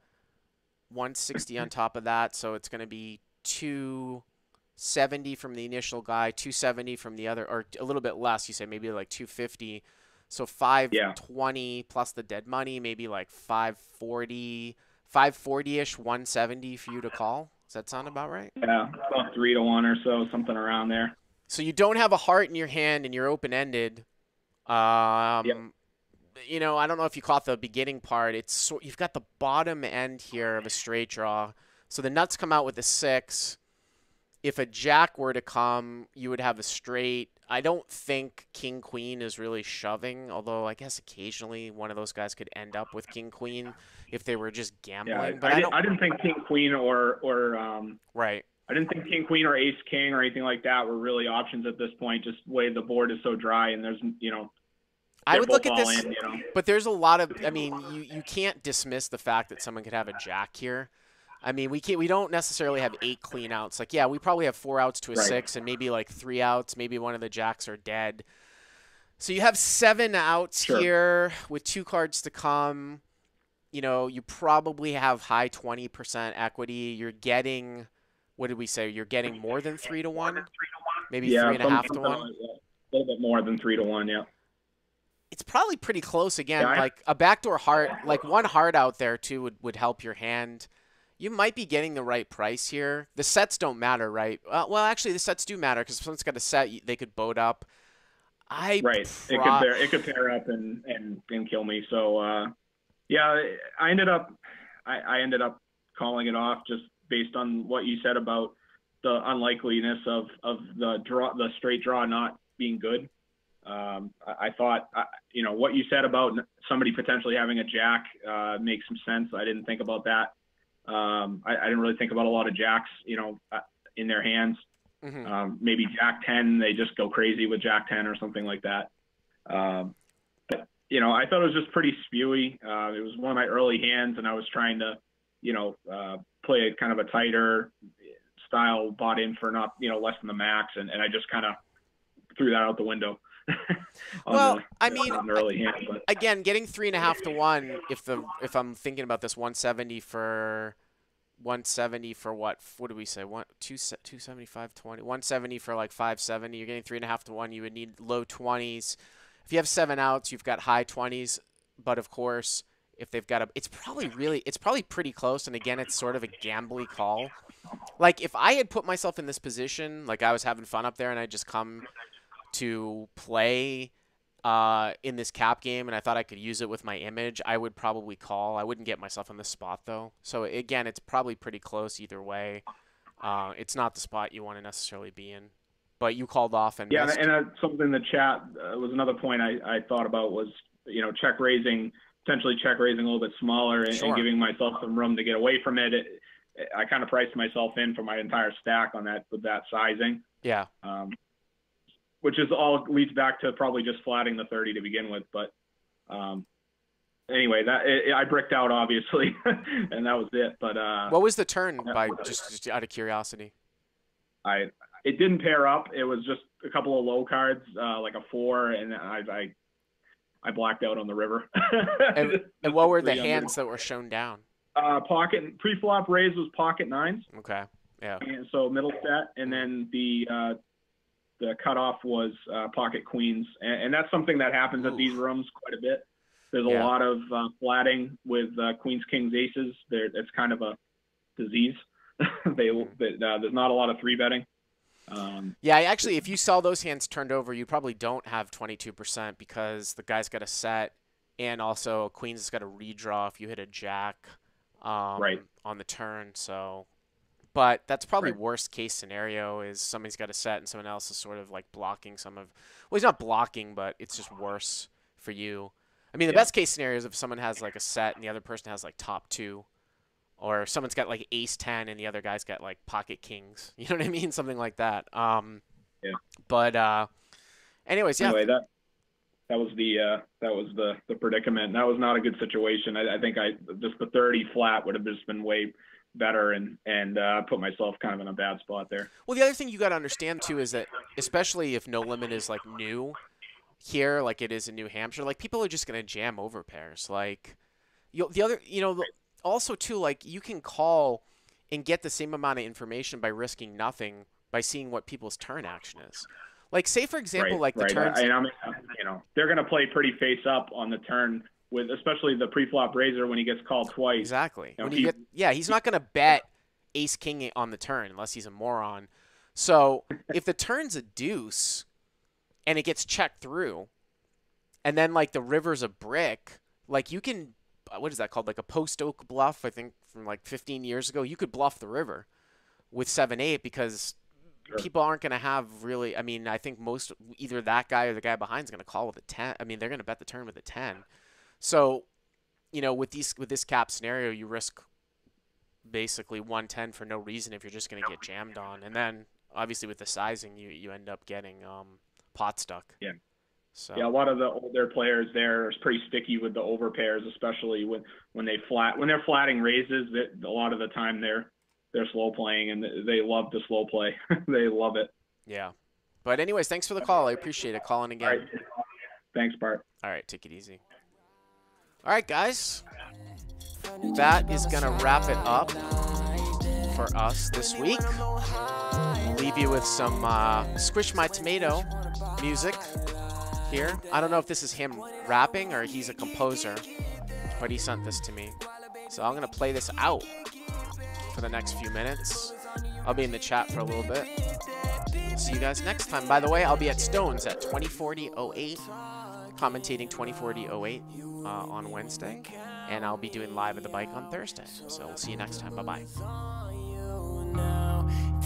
Speaker 2: 160 on top of that. So it's going to be 270 from the initial guy, 270 from the other, or a little bit less. You say maybe like 250. So 520 plus the dead money, maybe like 540-ish, 170 for you to call. Does that sound about right?
Speaker 6: Yeah, about 3 to 1 or so, something around there.
Speaker 2: So you don't have a heart in your hand and you're open-ended. I don't know if you caught the beginning part. You've got the bottom end here of a straight draw. So the nuts come out with a 6. If a jack were to come, you would have a straight. I don't think king queen is really shoving, although I guess occasionally one of those guys could end up with king queen if they were just gambling.
Speaker 6: Yeah,
Speaker 2: but
Speaker 6: I didn't think king queen or
Speaker 2: right.
Speaker 6: I didn't think king queen or ace king or anything like that were really options at this point. Just the way the board is so dry and there's
Speaker 2: I would look at this, but there's a lot of. I mean, you can't dismiss the fact that someone could have a jack here. I mean, we don't necessarily have 8 clean outs. Like, yeah, we probably have 4 outs to a 6 and maybe like 3 outs. Maybe one of the jacks are dead. So you have 7 outs here with 2 cards to come. You know, you probably have high 20% equity. You're getting, what did we say? You're getting more than 3 to 1? Maybe 3.5 to 1?
Speaker 6: A little bit more than 3 to 1, yeah.
Speaker 2: It's probably pretty close again. Like a backdoor heart, like 1 heart out there too would help your hand. You might be getting the right price here. The sets don't matter, right? Well, actually, the sets do matter because if someone's got a set, they could boat up.
Speaker 6: It could pair up and kill me. So yeah, I ended up calling it off just based on what you said about the unlikeliness of the straight draw not being good. I thought, you know, what you said about somebody potentially having a jack makes some sense. I didn't think about that. I didn't really think about a lot of jacks, you know, in their hands. Maybe jack 10, they just go crazy with jack 10 or something like that. But, you know, I thought it was just pretty spewy. It was one of my early hands, and I was trying to, you know, play kind of a tighter style, bought in for not, you know, less than the max, and I just kind of threw that out the window.
Speaker 2: Well, I mean,
Speaker 6: early hand, but.
Speaker 2: Again, getting 3.5 to 1. If I'm thinking about this, 170 for what? What do we say? 275, 20, 170 for like 570. You're getting 3.5 to 1. You would need low 20s. If you have 7 outs, you've got high 20s. But of course, if they've got it's probably pretty close. And again, it's sort of a gambly call. Like if I had put myself in this position, like I was having fun up there, and I just come to play in this cap game, and I thought I could use it with my image, I would probably call. I wouldn't get myself in this spot, though. So, again, it's probably pretty close either way. It's not the spot you want to necessarily be in. But you called off and missed.
Speaker 6: And something in the chat was another point I thought about was, you know, potentially check raising a little bit smaller and giving myself some room to get away from it. I kind of priced myself in for my entire stack on that with that sizing.
Speaker 2: Yeah.
Speaker 6: Which is all leads back to probably just flatting the 30 to begin with. But anyway, I bricked out obviously, and that was it. But
Speaker 2: what was the turn by just out of curiosity?
Speaker 6: It didn't pair up. It was just a couple of low cards, like a 4, and I blacked out on the river.
Speaker 2: and what were the hands that were shown down?
Speaker 6: Pocket pre-flop raise was pocket 9s.
Speaker 2: Okay. Yeah.
Speaker 6: And so middle set, and then the cutoff was pocket queens, and that's something that happens at these rooms quite a bit. There's a lot of flatting with queens, kings, aces. It's kind of a disease. There's not a lot of 3-betting.
Speaker 2: Yeah, actually, if you saw those hands turned over, you probably don't have 22% because the guy's got a set, and also queens has got a redraw if you hit a jack on the turn. So. But that's probably worst case scenario is somebody's got a set and someone else is sort of like blocking some of. Well, he's not blocking, but it's just worse for you. I mean, the best case scenario is if someone has like a set and the other person has like top 2, or someone's got like ace 10 and the other guy's got like pocket kings. You know what I mean? Something like that. But anyways, yeah.
Speaker 6: Anyway, that was the predicament. That was not a good situation. I think just the 30 flat would have just been way better and put myself kind of in a bad spot there.
Speaker 2: Well, the other thing you got to understand too is that especially if no limit is like new here, like it is in New Hampshire, like people are just going to jam over pairs. Like also too, like you can call and get the same amount of information by risking nothing by seeing what people's turn action is. Like say for example, the turns.
Speaker 6: I mean, you know, they're going to play pretty face up on the turn. With especially the pre-flop raiser when he gets called twice.
Speaker 2: Exactly. You know, he's not going to bet ace king on the turn unless he's a moron. So if the turn's a deuce and it gets checked through, and then like the river's a brick, like you can, what is that called? Like a post oak bluff, I think from like 15 years ago, you could bluff the river with 7-8 because people aren't going to have really. I mean, I think either that guy or the guy behind is going to call with a 10. I mean, they're going to bet the turn with a 10. So, you know, with this cap scenario, you risk basically 110 for no reason if you're just going to get jammed on. And then, obviously, with the sizing, you end up getting pot stuck.
Speaker 6: Yeah.
Speaker 2: So
Speaker 6: yeah, a lot of the older players there are pretty sticky with the over pairs, especially when they're flatting raises. That a lot of the time they're slow playing, and they love to slow play. They love it.
Speaker 2: Yeah. But anyways, thanks for the call. I appreciate it. Calling again.
Speaker 6: All right. Thanks, Bart.
Speaker 2: All right, take it easy. All right, guys. That is going to wrap it up for us this week. Leave you with some Squish My Tomato music here. I don't know if this is him rapping or he's a composer, but he sent this to me. So I'm going to play this out for the next few minutes. I'll be in the chat for a little bit. See you guys next time. By the way, I'll be at Stones at 2040-08, commentating 2040-08 on Wednesday. And I'll be doing Live at the Bike on Thursday. So we'll see you next time. Bye-bye.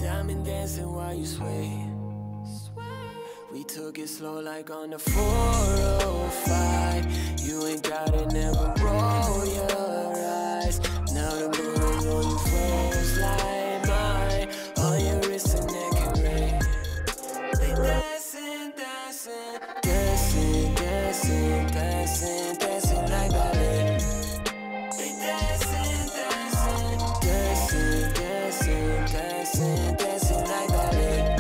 Speaker 1: Diamond dancing while you sway. We took it slow like on the 405. You ain't gotta never roll your eyes. Now the moon on you froze like mine. On your wrist and neck and ring. They dancing, dancing, dancing, dancing, dancing, dancing like ballet. They dancing, dancing, dancing, dancing, dancing, dancing like ballet.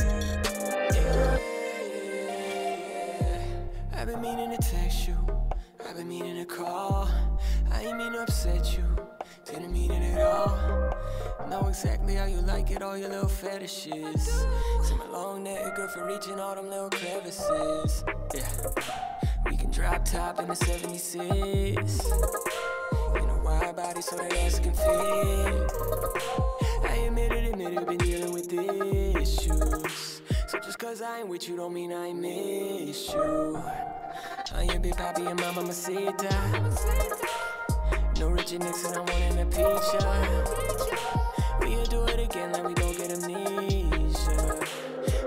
Speaker 1: I've been meaning to text you, I've been meaning to call. I ain't mean to upset you, didn't mean it at all. Know exactly how you like it, all your little fetishes. See my long neck, good for reaching all them little crevices. Yeah, we can drop top in the 76. You know wide body so that ass can fit. I admit it, been dealing with issues. So just cause I ain't with you don't mean I miss you. I'm your big papi and mama Masita. No Richard Nixon, I'm wanting a picture. We'll do it again like we don't get amnesia.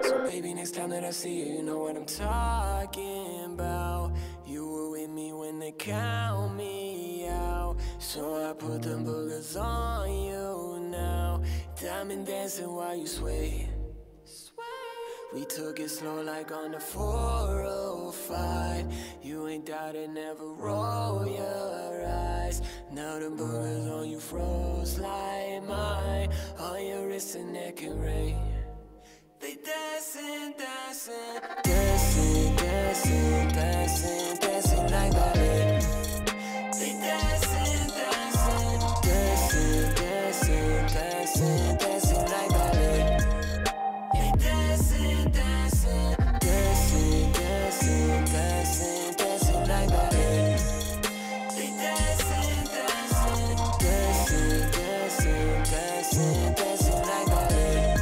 Speaker 1: So baby, next time that I see you, you know what I'm talking about. You were with me when they count me out. So I put them boogers on you now. Diamond dancing while you sway. We took it slow like on the 405. You ain't doubted, never roll your eyes. Now the boogers on you froze like mine. On your wrist and neck and ring. They dancing, dancing, dancing, dancing, dancing, dancing like ballet. They dancing, dancing, dancing, dancing, dancing, dancing like ballet. They dancing, dancing, dancing, dancing, dancing, dancing like ballet. They dancing, dancing, dancing, dancing, dancing, dancing like ballet.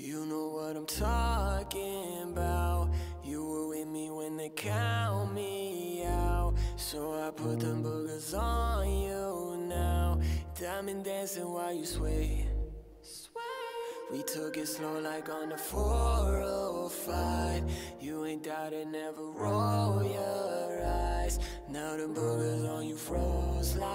Speaker 1: You know what I'm talking about. You were with me when they count me out. So I put them boogers on you now. Diamond dancing while you sway. We took it slow like on the 405. You ain't doubted, never roll your eyes. Now the boogers on you froze like